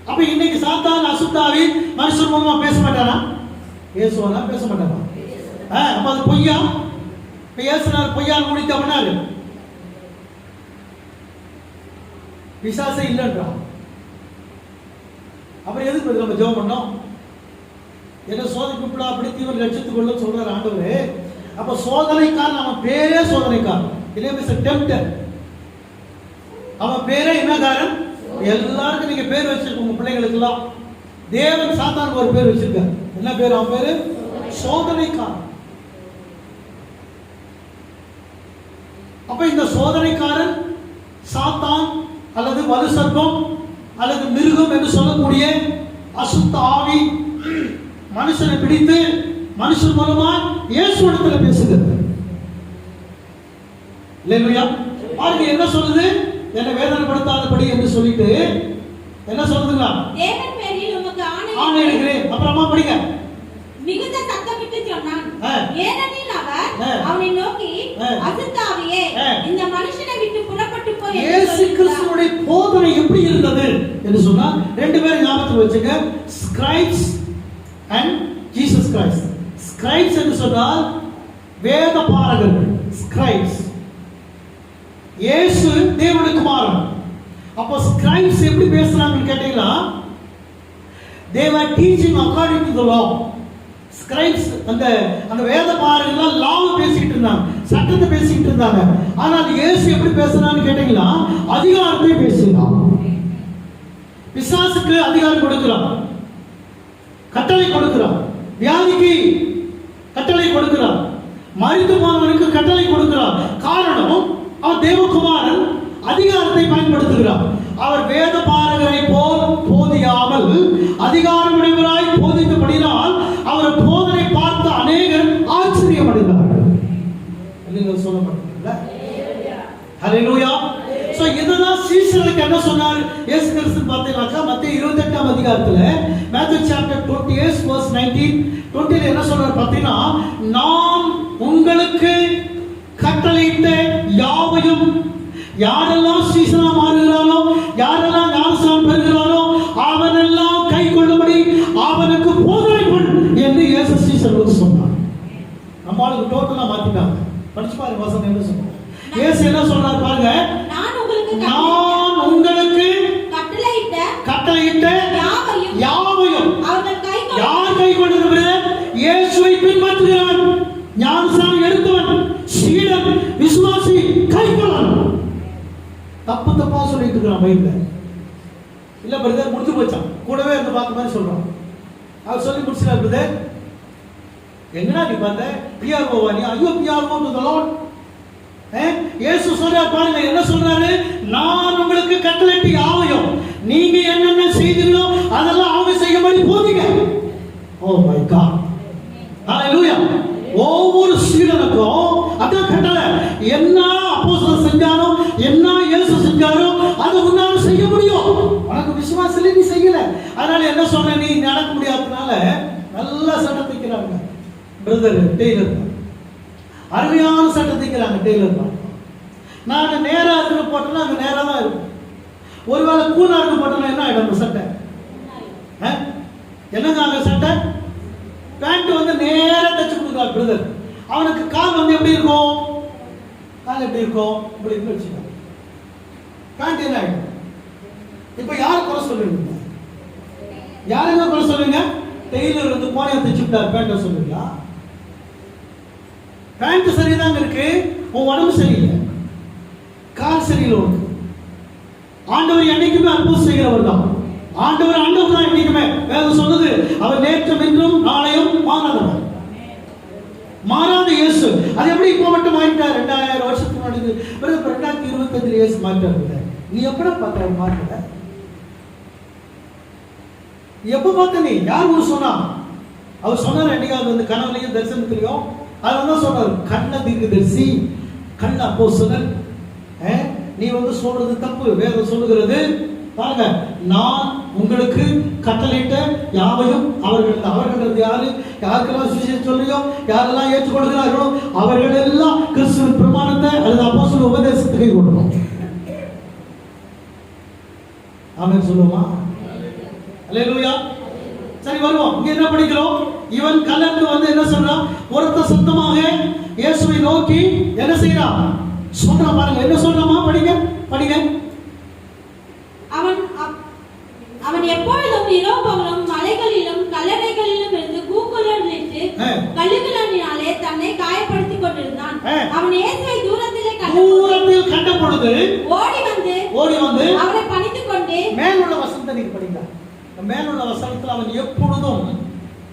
அப்ப இன்னைக்கு சாத்தான் அசுத்தாவி மனுஷன் மூலமா பேச மாட்டானா? பேசுவானா? பேச மாட்டானா? அப்ப அது பொய்யா? பேசினார், பொய்யால் முடித்த பண்ணாரு, விசாசை இல்லைன்றான். அப்புறம் எதுக்கு நம்ம ஜெபம் பண்ணோம்? என்ன சோதனைக்குள்ளா அப்படி தீவிர லட்சத்துக்குள்ள சொல்றாரு ஆண்டவரே. அப்ப சோதனைக்காரன், அவன் பேரே சோதனைக்காரன், டெம்ப்டர். அவன் பேரே என்னக்காரன்? எல்லாருக்கும் நீங்க பேர் வச்சிருக்க, உங்க பிள்ளைகளுக்கு எல்லாம் தேவன் சாத்தானுக்கு ஒரு பேர் வச்சிருக்காரு. என்ன பேர்? அவன் பேரு சோதனைக்காரன். அப்ப இந்த சோதனைக்காரன் சாத்தான் அல்லது வலு சர்ப்பம் அல்லது மிருகம் என்று சொல்லக்கூடிய அசுத்த ஆவி மனுஷனை பிடித்து மனுஷன் மூலமா இயேசுவிடத்துல பேசுகிறது. இல்லையா? பாருங்க என்ன சொல்லுது, என்னை வேதனைப்படுத்தாதபடி என்று சொல்லிட்டு என்ன சொல்லுதுங்களா? தேவன் பேரில் உமக்கு ஆணை இடுகிறேன். அப்புறமா படிங்க. மிகுந்த சத்தமிட்டு சொன்னான். ஏனெனில் அவர் அவனை நோக்கி, அசுத்தாவியே, இந்த மனுஷனை விட்டு புறப்பட்டு போய். இயேசு கிறிஸ்துவுடைய போதனை எப்படி இருந்தது என்று சொன்னா ரெண்டு பேரும் ஞாபகத்தில் வச்சுங்க. Scribes and Jesus Christ. Scribes என்று சொன்னால் வேத பாரகர்கள். ஸ்கிரைப்ஸ், இயேசு தேவனுடைய குமாரன். அப்போ ஸ்கிரைப்ஸ் எப்படி பேசுறாங்கன்னு கேட்டீங்கன்னா, they were teaching according to the law. Scribes அந்த வேத பாரகர்கள் லாவை பேசிட்டு இருந்தாங்க, சட்டத்தை பேசிட்டு இருந்தாங்க. ஆனால் இயேசு எப்படி பேசுறான்னு கேட்டீங்கன்னா, அதிகாரத்தை பேசுறான். பிசாசுக்கு அதிகாரம் கொடுக்கிறான், கட்டளை கொடுக்கிறான், வியாதிக்கு கட்டளை கொடுக்கிறான், மரித்து போனவனுக்கு கட்டளை கொடுக்கிறான். காரணம், அவர் தேவகுமாரன் அதிகாரத்தை பயன்படுத்துகிறார். அவர் வேத பாரகரை போல் போதியாமல் அதிகாரமுடையவராய் போதித்தபடினால் அவர் போதனை பார்த்த அநேகர் ஆச்சரியமடைந்தார்கள். நீங்கள் சொல்லப்பட்டீங்களா? ஹல்லேலூயா. சோ இதெல்லாம் சீஷர்களுக்கு என்ன சொன்னார்? இயேசு கிறிஸ்து பார்த்தீங்கன்னாக்கா மத்திய 28ஆம் அதிகாரத்துல மேத்யூ சாப்டர் 28 verse 19 என்ன சொல்றாரு பார்த்தீங்கன்னா, நான் உங்களுக்கு கட்டளையிட்ட யாவையும் யாரெல்லாம் சீசனா மாறுகிறானோ, யாரெல்லாம் ஞானஸ்நானம் பெறுகிறானோ அவனெல்லாம் கை கொள்ளும்படி அவனுக்கு போதனை பண்ணு என்று இயேசு சீசர்களுக்கு சொன்னார். நம்மளுக்கு டோட்டலா மாத்திட்டாங்க. படிச்சு பாருங்க வசனம் என்ன சொல்றாங்க. இயேசு என்ன சொல்றாரு பாருங்க, நான் உங்களுக்கு கட்டளையிட்ட யாவையும் யார் கை கொண்டிருக்கிறது? இயேசுவை பின்பற்றுகிறான், ஞானஸ்நானம் எடுத்தவன், சீடன், விசுவாசி கை கொள்ளணும். தப்பா சொல்லிட்டு இருக்கிறான் பைபிள்ல. இல்ல பிரதர் முடிஞ்சு போச்சான், கூடவே இருந்து பார்த்த மாதிரி சொல்றான். அவர் சொல்லி முடிச்சார், பிரதர் எங்கடா நீ பார்த்த பிஆர்ஓவா நீ? ஐயோ பிஆர்ஓ டு தி லார்ட். இயேசு சொல்றார் பாருங்க, என்ன சொல்றாரு? நான் உங்களுக்கு கட்டளையிட்ட யாவையும் நீங்க என்னென்ன செய்தீங்களோ அதெல்லாம் அவங்க செய்யும்படி போதீங்க. ஓ மை காட், ஹalleluya. ஒவ்வொரு சீடனுக்கும் அதான் கட்டளை. என்ன அப்போஸ்தலர் செஞ்சாரோ, என்ன இயேசு செஞ்சாரோ அது உன்னால செய்ய முடியும். உனக்கு விசுவாசம் இல்லை, நீ செய்யல. அதனால என்ன சொன்ன, நீ நடக்க முடியாதனால நல்ல சட்டை தைக்கிறாங்க பிரதர் டெய்லர், அருமையான சட்டை தைக்கிறாங்க டெய்லர். நான் நேரா இருக்கு போட்டேன்னா அங்க நேரா தான் இருக்கும். ஒருவேளை கூலா இருக்கு போட்டேன்னா என்ன ஆயிடும் அந்த சட்டை? என்னங்க அந்த சட்டை? பேண்ட் வந்து நேரா தைச்சு கொடுக்குறாரு பிரதர். அவனுக்கு கால் வந்து எப்படி இருக்கும்? கால் எப்படி இருக்கும்? இப்படி இருக்கு வச்சுக்கோ. பேண்ட் என்ன ஆயிடும்? இப்ப யார் குறை சொல்லுவீங்க? யாருங்க குறை சொல்லுங்க? டெய்லர் வந்து போனியா தைச்சு விட்டார் பேண்ட சொல்லுவீங்களா? பேண்ட் சரிதாங்க இருக்கு, உன் உடம்பு சரியில்லை, கால் சரியில்லை உனக்கு. ஆண்டவர் என்னைக்குமே அற்புதம் செய்கிறவர் தான். ஆண்டவர் தான் என்னைக்குமே. வேதம் சொல்லுது, அவர் நேற்றும் இன்றும் நாளையும் மாறாதவர். மாறாத இயேசு. அது எப்படி இப்ப மட்டும் மாறிட்டார்? 2000 வருஷத்துக்கு முன்னாடி 2025 இயேசு மாறிட்டார். நீ எப்படா பார்த்த மாற்றல? எப்ப பார்த்த நீ? யார் உங்களுக்கு சொன்னா? அவர் சொன்னார் என்னைக்காவது வந்து கனவுலையும் தரிசனத்திலையும். அதுதான் சொன்னார், கண்ண தீர்க்கதரிசி, கண்ண அப்போஸ்தலன். நீ வந்து சொல்றது தப்பு. வேதம் சொல்லுகிறது பாருங்க, நான் உங்களுக்கு கட்டளையிட்ட யாவையும் அவர்கள் யாரு? யாருக்கெல்லாம் சுவிசேஷம் சொல்லியோ, யாரெல்லாம் ஏற்றுக்கொள்கிறார்களோ அவர்கள் எல்லாம் கிறிஸ்துவின் பிரமாணத்தை அல்லது அப்போஸ்தலர் உபதேசத்தை கொள்ளணும். ஆமென் சொல்லுமா? அல்லேலூயா. சரி வருவோம். இங்க என்ன படிக்கிறோம்? இவன் கலந்து வந்து என்ன சொல்றான்? ஒருத்த சத்தமாக இயேசுவை நோக்கி என்ன செய்யறான்? சொல்றான் பாருங்க, என்ன சொல்றாமா? படிங்க. அவன் எப்பொழுதும் இரவும் மலைகளிலும் கல்லறைகளிலும் இருந்து கூக்குரலிட்டு கல்லுகளினாலே தன்னை காயப்படுத்திக் கொண்டிருந்தான். அவன் இயேசுவை தூரத்தில் கண்ட பொழுது ஓடி வந்து அவரை பணிந்து கொண்டு, மேலுள்ள வசனத்தை நீங்க படிங்க. மேலுள்ள வசனத்தில் அவன் எப்பொழுதும்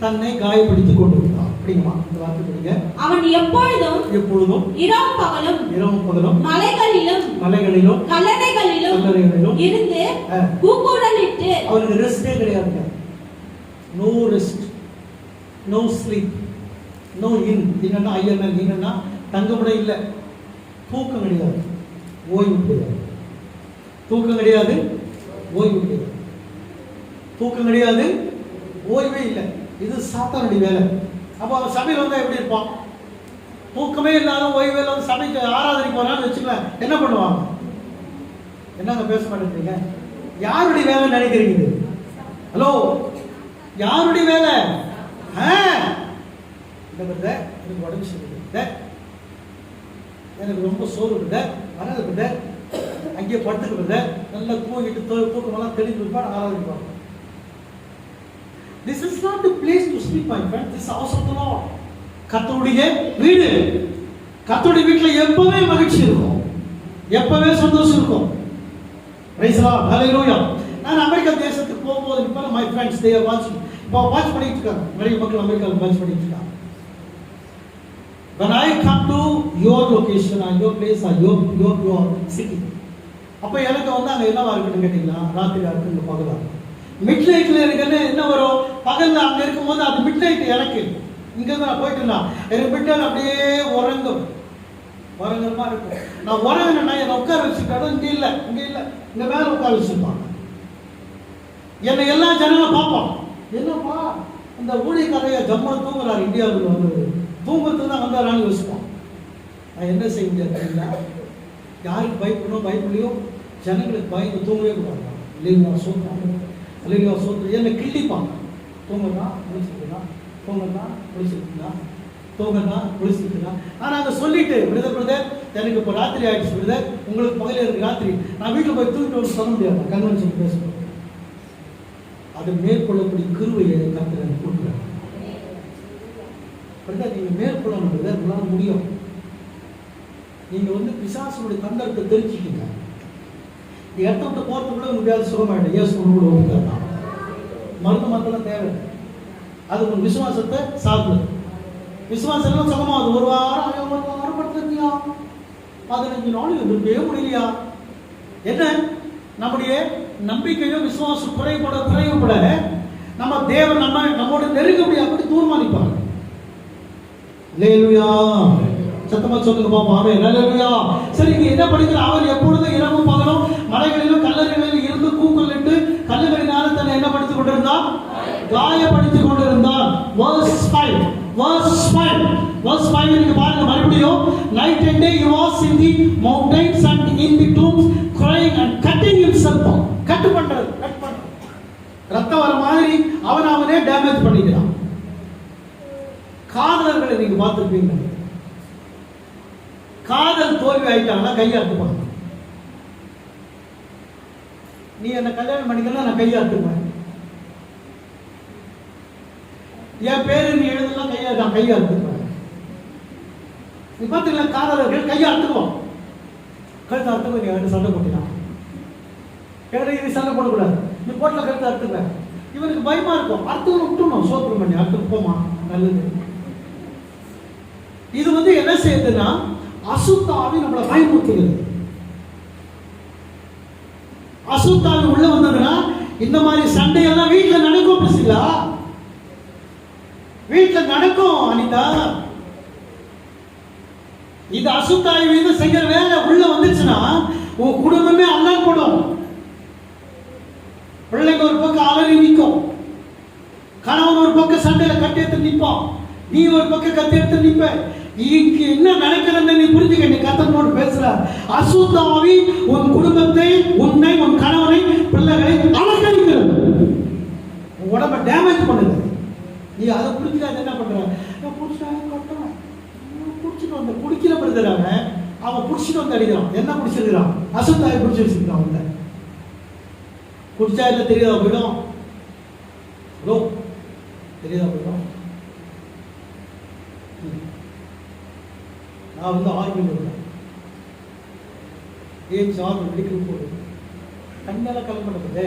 தன்னை காயப்படுத்திக் கொண்டிருந்தான். அப்படிமா இந்த வார்த்தை படிங்க. அவன் எப்பொழுதும் இரவும் பகலும் மலைகளிலும் கல்லறைகளிலும் இருந்து கூக்குரலிட்டு. அவனுக்கு ரெஸ்டே கிடையாதுங்க. No rest, no sleep, no என்னன்னா ஐயன் என்னன்னா தங்கமுட இல்ல, தூக்கம் கிடையாது, ஓய்வு கிடையாது. தூக்கம் கிடையாது, ஓய்வு கிடையாது. தூக்கம் கிடையாது, ஓய்வே இல்லை. இது சாத்தானுடைய வேலை. அப்போ அவன் சபையில் வந்தா எப்படி இருப்பான்? தூக்கமே இல்லாத ஓய்வே இல்லாத சபைக்கு ஆராதனைக்கு போறான்னு வச்சுக்கலாம், என்ன பண்ணுவாங்க? என்னங்க பேச மாட்டேங்கிறீங்க? யாருடைய வேலை நினைக்கிறீங்க? ஹலோ, யாருடைய வேலை? எனக்கு உடம்பு சரியில்லை, எனக்கு ரொம்ப சோறு விட வராது விட, அங்கேயே படுத்துக்கு விட, நல்லா தூங்கிட்டு தூக்கமெல்லாம் தெளிவு இருப்பான், ஆராதிப்பாங்க. This is not the place to sleep, my friend. This is house of the Lord. கர்த்தருடைய வீடு. கர்த்தருடைய வீட்டில் எப்பவே மகிழ்ச்சி இருக்கும், எப்பவே சந்தோஷம் இருக்கும். Praise the Lord. Hallelujah. நான் அமெரிக்கா தேசத்துக்கு போகும்போது இப்போ my friends they are watching. இப்போ வாட்ச் பண்ணிட்டு இருக்காங்க. நிறைய மக்கள் அமெரிக்காவில் வாட்ச் பண்ணிட்டு இருக்காங்க. When I come to your location or your place or your city, அப்போ எனக்கு வந்து அங்கே என்னவா இருக்குன்னு கேட்டீங்கன்னா, ராத்திரியா இருக்குன்னு பகலா இருக்கும். மிட் நைட்ல எனக்கு என்ன வரும்? பகல்ல அங்க இருக்கும்போது அது மிட் நைட். எனக்கு இங்க இருந்து நான் போயிட்டு எனக்கு மிட் நைட் அப்படியே உறங்குற மாதிரி இருக்கும். நான் உறங்கினா என்னை உட்கார வச்சுக்கிட்டாலும் இங்க இல்லை, இங்க மேல உட்கார வச்சிருப்பாங்க. என்னை எல்லா ஜனங்களும் பார்ப்பான். என்னப்பா அந்த ஊழியக்காரைய ஜம்மன் தூங்குறாரு, இந்தியாவுக்கு வந்து தூங்குறதுக்கு தான் வந்தாரான்னு யோசிப்பான். நான் என்ன செய்ய முடியாது? யாருக்கு பயப்படணும் பயப்படலையோ ஜனங்களுக்கு பயந்து தூங்கவே கூடாது. இல்லைங்களா? சோத்துறாங்க, இல்லைங்களா? சோத்து என்னை கிள்ளிப்பாங்க. தூங்கதான் முடிச்சுக்கலாம், தூங்கதான் முடிச்சுக்கலாம், தூங்கதான் முடிச்சுக்கலாம். ஆனால் அதை சொல்லிட்டு பிரதர் எனக்கு இப்போ ராத்திரி ஆகிடுச்சு பிரதர், உங்களுக்கு பகலில் இருக்கு ராத்திரி, நான் வீட்டில் போய் தூக்கிட்டு சொல்ல முடியாது. கன்வென்ஷன் பேசணும். அதை மேற்கொள்ளக்கூடிய கிருபையை கர்த்தர் எனக்கு கொடுக்குறாங்க. நீங்கள் மேற்கொள்ளணும் பிரதர், உங்களால் முடியும். நீங்கள் வந்து பிசாசுடைய தந்திரத்தை தெரிஞ்சுக்கிங்க. இடத்த விட்டு போகிறதுக்குள்ள உங்களுக்கு சுகமாயிடும். ஏசு கூட ஒழுங்காதான் மருந்து மருந்தெல்லாம் தேவை. அது உங்கள் விசுவாசத்தை சாப்பிடுது. விசுவாசம் எல்லாம் சுகமாகுது. ஒரு வாரம் படுத்துருக்கியா, 15 நாள் இருக்கவே முடியலையா? என்ன நம்முடைய நம்பிக்கையோ விசுவாசம் குறைவுபட நம்ம தேவன் நம்மோட நெருங்க முடியாது, அப்படி தீர்மானிப்பாங்க. அல்லேலூயா, சத்தமா சொல்லுங்க பாப்போம். ஆமென், அல்லேலூயா. சரி, இங்க என்ன படிக்கிற? அவர் எப்பொழுதும் இரவும் பகலும் மலைகளிலும் கல்லறைகளிலும் இருந்து கூக்குரலிட்டு கல்லுகளினால தன்னை என்ன படித்துக் கொண்டிருந்தார்? காயப்படுத்திக் கொண்டிருந்தார். verse 5 நீங்க பாருங்க மறுபடியும். night and day he was in the mountains and in the tombs crying and cutting himself. Cut பண்றது. ரத்தம் வர மாதிரி அவனே டேமேஜ் பண்ணிக்கிறான். காதலர்களை நீங்க பார்த்திருப்பீங்க. காதல் தோல்வி ஆயிட்டாங்கன்னா கையை அறுத்துப்பாங்க. நீ என்ன கல்யாணம் பண்ணிக்கலாம், நான் கையை அறுத்துப்பேன். என் பேரு நீ எழுதலாம், நான் கையை அறுத்துப்பேன். நீ பார்த்தீங்களா? காதலர்கள் கையை அறுத்துக்குவோம். கழுத்து அறுத்துக்கும். நீ வந்து சண்டை போட்டினான், நீ சண்டை போடக்கூடாது, நீ போட்டல கழுத்து அறுத்துப்பேன். இவனுக்கு பயமா இருக்கும். அறுத்து விட்டுணும், சோத்திரம் பண்ணி அறுத்து போமா, நல்லது. இது வந்து என்ன செய்யுதுன்னா அசுத்தாவி நம்மளை பயமுறுத்துகிறது. அசுத்தாவி உள்ள வந்ததுன்னா இந்த மாதிரி சண்டையெல்லாம் வீட்டில் நடக்கும். பேசுங்களா? வீட்டில் நடக்கும். அனிதா, இது அசுத்தாவி மீது செய்கிற வேலை உள்ள வந்துச்சுன்னா உன் குடும்பமே அல்லல் போடும். பிள்ளைங்க ஒரு பக்கம் அலறி நிற்கும், கணவன் ஒரு பக்கம் சண்டையில கட்டி எடுத்து நிற்பான், நீ ஒரு பக்கம் கத்தி எடுத்து நிற்ப. இங்க என்ன நடக்கிறன்னு நீ புரிஞ்சுக்க. நீ கர்த்தனோடு பேசுற. அசுத்தாவி உன் குடும்பத்தை, உன்னை, உன் கணவனை, பிள்ளைகளை அலங்கரிக்கிறது, உடம்பை டேமேஜ் பண்ணுது. நீ அதை புரிஞ்சுக்காது என்ன பண்ற? புடிச்சிட்டு வந்து குடிக்கிற படுத்துறாங்க. அவன் புடிச்சிட்டு வந்து அடிக்கிறான். என்ன பிடிச்சிருக்கிறான்? அசுத்தாவி பிடிச்சி வச்சிருக்கான். அவங்க குடிச்சா என்ன தெரியாதா போயிடும்? தெரியாதா போயிடும்? நான் வந்து ஆர்மியில் இருக்கேன். மெடிக்கல் போடு. தண்ணியெல்லாம் கலப்பட்டது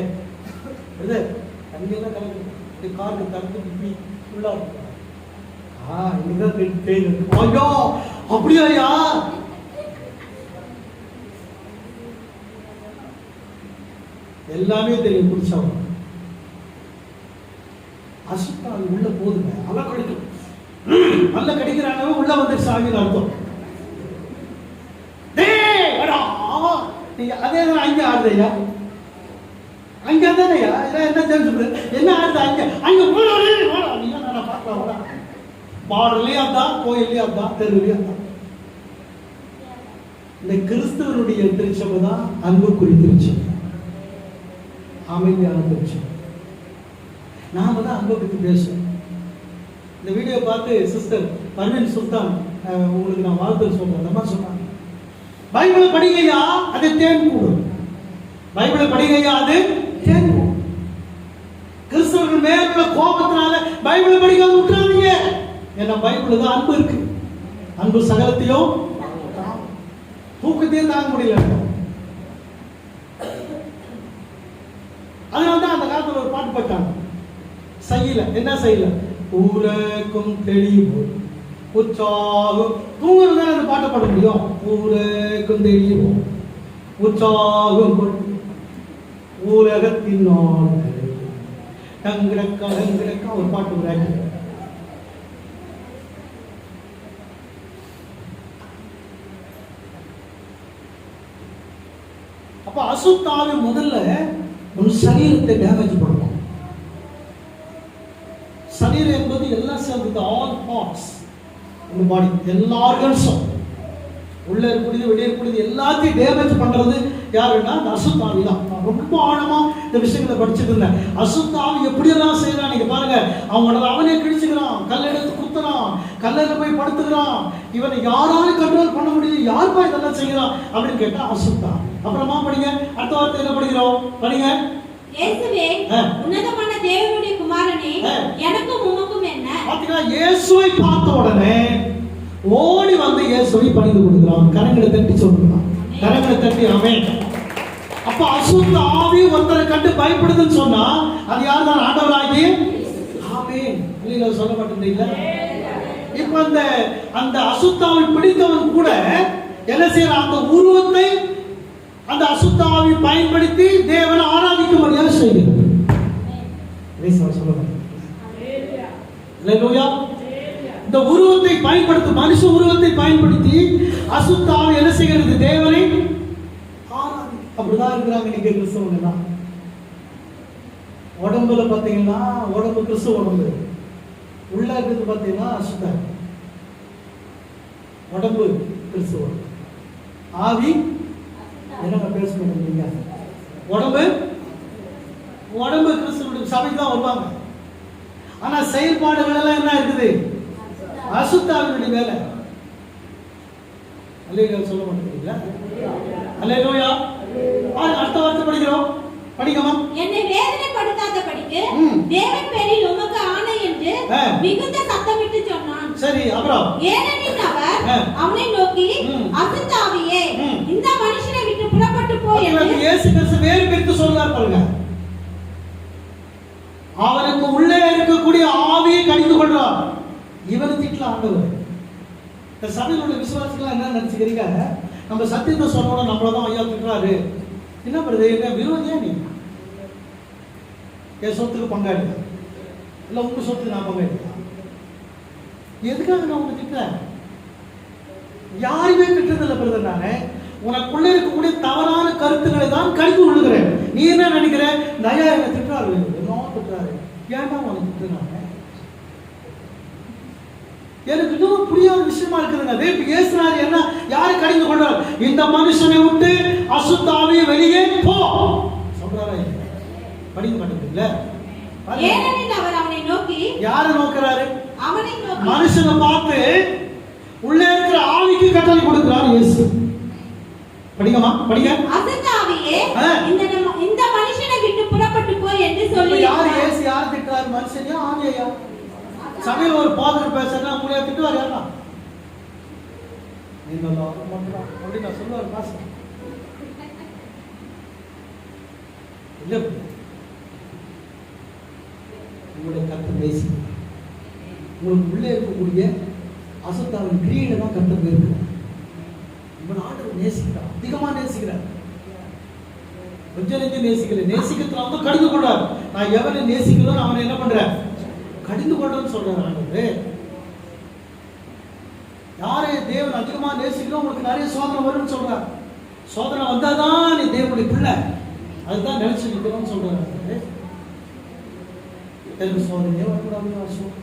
தண்ணியெல்லாம் கலப்பட்டு காருக்கு தரத்து இப்படி ஃபுல்லாக இருக்கும். இன்னைக்கு பெயின் இருக்கு. ஐயோ அப்படியா? எல்லாமே தெரியும் குடிச்சவங்க. அசுத்தாவி உள்ள போதுங்க. நல்லா கடிக்கும். நல்லா கடிக்கிறாங்க. உள்ள வந்து சாவின்னு அர்த்தம். அதே அங்க ஆடுதையா? அங்க தானையா? என்ன தெரிஞ்சு என்ன ஆடுது? அங்க பார்க்கலாம். பாடலையும் அதான், கோயிலையும் அதான், தெருவிலையும் அதான். இந்த கிறிஸ்தவனுடைய திருச்சபை தான் அன்புக்குரிய திருச்சபை, அமைதியான திருச்சபை. நாம தான் அன்பை பற்றி பேசுவோம். இந்த வீடியோ பார்த்து சிஸ்டர் பர்வீன் சுல்தான் உங்களுக்கு நான் வாழ்த்து சொல்றேன். அந்த மாதிரி சொன்னாங்க, பைபிளை படிக்கையா அது தேன் கூடும். பைபிளை படிக்கையா அது தேன் கூடும். கிறிஸ்தவர்கள் மேல கோபத்தினால பைபிளை படிக்காம விட்டுறாதீங்க. ஏன்னா பைபிள் தான் அன்பு இருக்கு. அன்பு சகலத்தையும் தூக்கத்தையும் தாங்க முடியல. அதனால தான் அந்த காலத்துல ஒரு பாட்டு பாட்டாங்க. செய்யல என்ன செய்யல? ஊரக்கும் தெளிவு உற்சாகம். தூங்குறது அந்த பாட்டை பாட முடியும். ஊரக்கும் தெளிவு உற்சாகம் ஊரகத்தின் டங்கிடக்கா டங்கிடக்கா ஒரு பாட்டு உருவாக்கி. அப்ப அசுத்தாவி முதல்ல உன் சரீரத்தை டேமேஜ் பண்ணுவோம். சரீரம் என்பது எல்லாம் சேர்ந்தது, ஆல் பார்ட்ஸ் இந்த பாடி, எல்லா ஆர்கன்ஸும் உள்ள இருக்கக்கூடியது வெளியே இருக்கக்கூடியது எல்லாத்தையும் டேமேஜ் பண்றது யாருன்னா அந்த அசுத்தாவி தான். நான் ரொம்ப ஆழமா இந்த விஷயங்களை படிச்சுட்டு இருந்தேன். அசுத்தாவி எப்படியெல்லாம் செய்யறான் நீங்க பாருங்க. அவனே கிழிச்சுக்கிறான், கல் எடுத்து குத்துறான், கல்லில் போய் படுத்துக்கிறான். இவனை யாராலும் கண்ட்ரோல் பண்ண முடியும், யாருப்பா இதெல்லாம் செய்யறான் அப்படின்னு கேட்டா அசுத்தாவி. அப்புறமா படிங்க, அடுத்த வார்த்தை என்ன படிக்கிறோம் படிங்க. இயேசுவே உன்னதமான தேவனுடைய குமாரனே எனக்கும் உமக்கும் என்ன. பாத்தீங்களா, இயேசுவை பார்த்த உடனே ஓடி வந்து இயேசுவை பணிந்து கொடுக்கிறான். கரங்களை தட்டி சொல்றான், கரங்களை தட்டி ஆமென். அப்ப அசுத்த ஆவி ஒருத்தரை கண்டு பயப்படுதுன்னு சொன்னா அது யார் தான்? ஆண்டவராகிய ஆமென். இல்லையா, சொல்ல மாட்டேங்கிறீங்களா? இப்ப அந்த அசுத்தாவை பிடித்தவன் கூட என்ன செய்யறான்? அந்த உருவத்தை அந்த அசுத்தாவை பயன்படுத்தி தேவனை ஆராதிக்கும்படியாக செய்கிறார். சொல்ல மாட்டேங்கிறீங்களா? இந்த உருவத்தை பயன்படுத்தி, மனுஷ உருவத்தை பயன்படுத்தி அசுத்தாவை என்ன செய்கிறது? தேவனை ஆராதி. அப்படிதான் இருக்கிறாங்க இன்னைக்கு கிறிஸ்தவங்க தான். உடம்புல பாத்தீங்கன்னா உடம்பு கிறிஸ்துவ உடம்பு, உள்ள இருக்கிறது பாத்தீங்கன்னா அசுத்த உடம்பு கிறிஸ்துவ ஆவி. என்ன பேச மாட்டீங்க? உடம்பு உடம்பு கிறிஸ்துவ சபைக்கு தான் வருவாங்க. ஆனா செயல்பாடுகள் எல்லாம் என்ன இருக்குது? அசுத்தாவினுடைய வேலை. அல்லேலூயா, சொல்ல மாட்டேங்கிறீங்களா? அல்லேலூயா. அடுத்த வார்த்தை படிக்கிறோம், படிக்கமா. என்னை வேதனைப்படுத்தாதபடிக்கு தேவன் பேரில் உமக்கு ஆணை என்று மிகுந்த சத்தமிட்டு சொன்னான். சரி, அப்புறம் ஏனெனில் அவர் அவனை நோக்கி அசுத்தாவியே இந்த மனுஷனை விட்டு புறப்பட்டு போ என்று இயேசு கிறிஸ்து வேறு பிரித்து சொல்றார் பாருங்க. அவனுக்கு உள்ளே இருக்கக்கூடிய ஆவியை கடிந்து கொள்றார். இவரை திட்டல ஆண்டவர். இந்த சபையில் உள்ள விசுவாசிகள் என்ன நினைச்சுக்கிறீங்க? நம்ம சத்தியத்தை சொன்னோட நம்மளதான் ஐயா திட்டுறாரு. என்ன பண்ணுறது? என்ன விரோதியா நீ? என் சொத்துக்கு பங்காளி இல்லை, உங்க சொத்துக்கு நான் பங்காளி. எதுக்காக நான் உங்க திட்டுறேன்? யாருமே திட்டதில்லை பிரதர். நானே உனக்குள்ள இருக்கக்கூடிய தவறான கருத்துக்களை தான் கடிந்து கொள்ளுகிறேன். நீ என்ன நினைக்கிற? ஐயா என்ன திட்டுறாரு, என்ன திட்டுறாரு, ஏன்டா உனக்கு திட்டுறாங்க? எனக்கு இன்னும் புரியாத விஷயமா இருக்குதுங்க. தேவ இயேசுனார் என்ன யாரை கடிந்து கொண்டார்? இந்த மனுஷனை விட்டு அசுத்தாவியை வெளியே போ சொல்றாரா? படிக்க மாட்டேங்குதுல்ல. ஏனெனில் அவர் அவனை நோக்கி, யாரை நோக்குறாரு? அவனை நோக்கி. மனுஷனை பார்த்து உள்ளே இருக்கிற ஆவிக்கு கட்டளை கொடுக்கிறார் இயேசு. படிக்கமா, படிங்க. அசுத்தாவியே இந்த மனுஷனை விட்டு புறப்பட்டு போ என்று சொல்லி. யார் இயேசு யார் திட்டுறாரு? மனுஷனையா ஆவியா? சபையில் ஒரு பாதர் பேசுறா உங்களையா திட்டுவார்? யாரா நீ நல்லா அப்படி நான் சொல்லுவார் பாச இல்ல. உங்களுடைய கருத்து பேசி உங்களுக்கு உள்ளே இருக்கக்கூடிய அசுத்தாவின் கிரியையில தான் கருத்து போயிருக்கு. உங்கள் ஆண்டவர் நேசிக்கிறார், அதிகமா நேசிக்கிறார். கொஞ்சம் நெஞ்சம் நேசிக்கல, நேசிக்கிறதுல வந்து கடிந்து கொண்டார். நான் எவனை நேசிக்கிறோம் அவனை என்ன பண்றேன்? கடிந்து கொள்றேன்னு சொல்றாரு ஆண்டவர். யாரை தேவன் அதிகமா நேசிக்கிறோம் உங்களுக்கு நிறைய சோதனை வரும்னு சொல்றார். சோதனை வந்தாதான் நீ தேவனுடைய பிள்ளை, அதுதான் நினைச்சு நிற்கணும்னு சொல்றாரு. எனக்கு சோதனையே வரக்கூடாதுன்னு அவசியம்.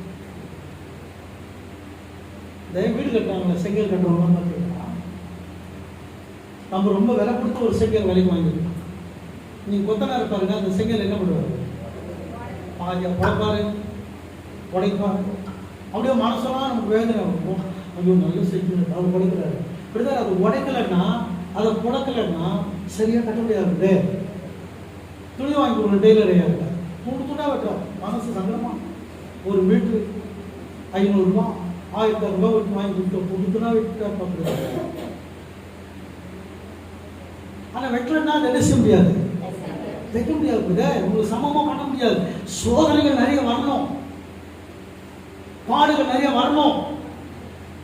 வீடு கட்டுறாங்களே, செங்கல் கட்டுறவங்க பார்த்தீங்கன்னா நம்ம ரொம்ப விலை கொடுத்து ஒரு செங்கல் விலைக்கு வாங்கிருக்கோம். நீங்க கொத்தனார் பாருங்க, அந்த செங்கல் என்ன பண்ணுவாரு? பாதியா உடைப்பாரு, உடைப்பாரு. அப்படியே மனசெல்லாம் நமக்கு வேதனை இருக்கும். ஐயோ நல்ல செங்கல் அவர் உடைக்கிறாரு. இப்படிதான் அது உடைக்கலைன்னா, அதை புடக்கலைன்னா சரியா கட்ட முடியாது. துணி வாங்கி கொடுக்குற டெய்லர் ஐயா துண்டு துண்டா வெட்டுறாரு. மனசு சங்கடமா. ஒரு மீட்ரு 500 ரூபாய் 1000 ரூபாய் வச்சு வாங்கி கொடுத்தோம். துண்டு துண்டா வெட்டுறாரு பார்க்குறாரு. ஆனா வெட்டலன்னா அதை செய்ய முடியாது, வைக்க முடியாது. உங்களுக்கு சமமா பண்ண முடியாது. சோதனைகள் நிறைய வரணும், பாடுகள் நிறைய வரணும்.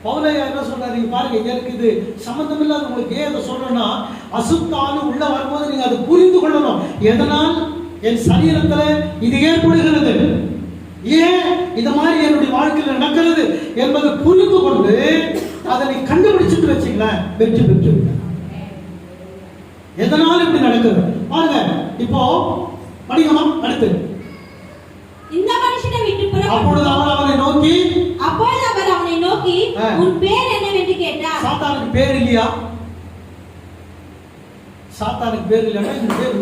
பவுலையா என்ன சொல்றாரு? நீங்க பாருங்க, எனக்கு இது சம்பந்தம் இல்லாத உங்களுக்கு ஏன் அதை சொல்றேன்னா, அசுத்தாவி உள்ள வரும்போது நீங்க அதை புரிந்து கொள்ளணும். எதனால் என் சரீரத்துல இது ஏற்படுகிறது, ஏன் இந்த மாதிரி என்னுடைய வாழ்க்கையில் நடக்கிறது என்பதை புரிந்து கொண்டு அதை நீ கண்டுபிடிச்சிட்டு வச்சீங்களேன், வெற்றி பெற்று. எதனால் இப்படி நடக்குது பாருங்க. இப்போ படிக்கமா அடுத்து. இந்த மனுஷனை விட்டு அப்பொழுது அவர் அவனை நோக்கி உன் பேர் என்னவென்று கேட்டார். சாத்தானுக்கு பேர் இல்லையா? சாத்தானுக்கு பேர் இல்லைன்னா இந்த பேர்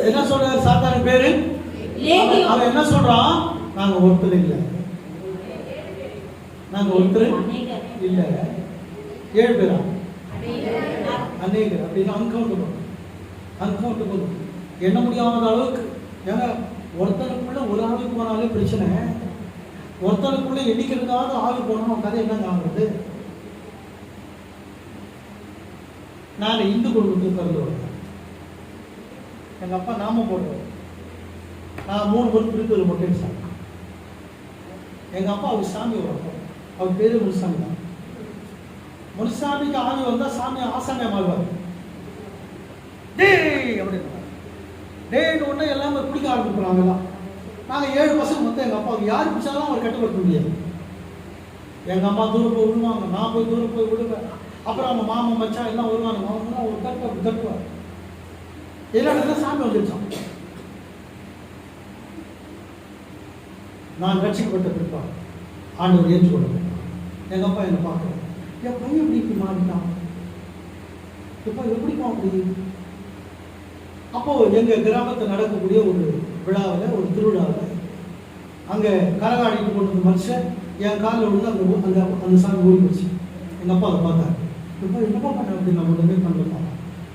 என்ன சொல்றாரு? சாத்தானுக்கு பேரு லேகியோன். அவன் என்ன சொல்றான்? நாங்க ஒருத்தர் இல்ல, நாங்க ஒருத்தர் இல்ல, 7 பேரா? அநேகர். அப்படின்னா அன்கவுண்டபிள், எண்ண முடியாத அளவுக்கு. ஏன்னா ஒருத்தனுக்குள்ள ஒரு ஆவி போனாலே பிரச்சனை, ஒருத்தனுக்குள்ள எண்ணிக்கிறதுக்காக ஆவி போனோம் கதை என்னங்க ஆகுது? நான் இந்து குடும்பத்துக்கு பிறந்தவங்க, எங்க அப்பா நாம போடுறோம், நான் 3 பேர் திருப்பூர் மட்டும் சாமி. எங்க அப்பா அவர் சாமி வரும், அவர் பேரு முனுசாமி தான். முனுசாமிக்கு ஆவி வந்தா சாமி ஆசாமியா மாறுவார். டேய் அப்படின்னு டேன்னு ஒன்று எல்லாமே பிடிக்க ஆரம்பிக்கிறாங்க. நாங்கள் 7 பசங்க வந்து எங்கள் அப்பாவுக்கு யார் பிடிச்சாலும் அவர் கட்டுப்படுத்த முடியாது. எங்கள் அம்மா தூரம் போய் விடுவாங்க, நான் போய் தூரம் போய் விடுவேன். அப்புறம் அவங்க மாமா மச்சான் எல்லாம் வருவாங்க, அவங்களாம் ஒரு தட்டுவார். எல்லா இடத்துல சாமி வந்துருச்சான். நான் ரட்சிக்கப்பட்ட பிற்பாடு ஆண்டவர் ஏற்றுக்கொள்ளுவேன். எங்கள் அப்பா என்னை பார்க்குறேன், என் பையன் எப்படி மாறிட்டான், இப்போ எப்படிப்பா அப்படி? அப்போ எங்க கிராமத்தில் நடக்கக்கூடிய ஒரு விழாவில், ஒரு திருவிழாவில், அங்கே கரகாடிட்டு கொண்டு வந்த மனுஷன் என் காலில் விழுந்து அந்த அந்த சாமி ஓடி போச்சு. எங்கள் அப்பா அதை பார்த்தாரு. இப்போ என்னப்பா பண்ண அப்படின்னு நம்ம ஒன்றுமே பண்ணலாம்,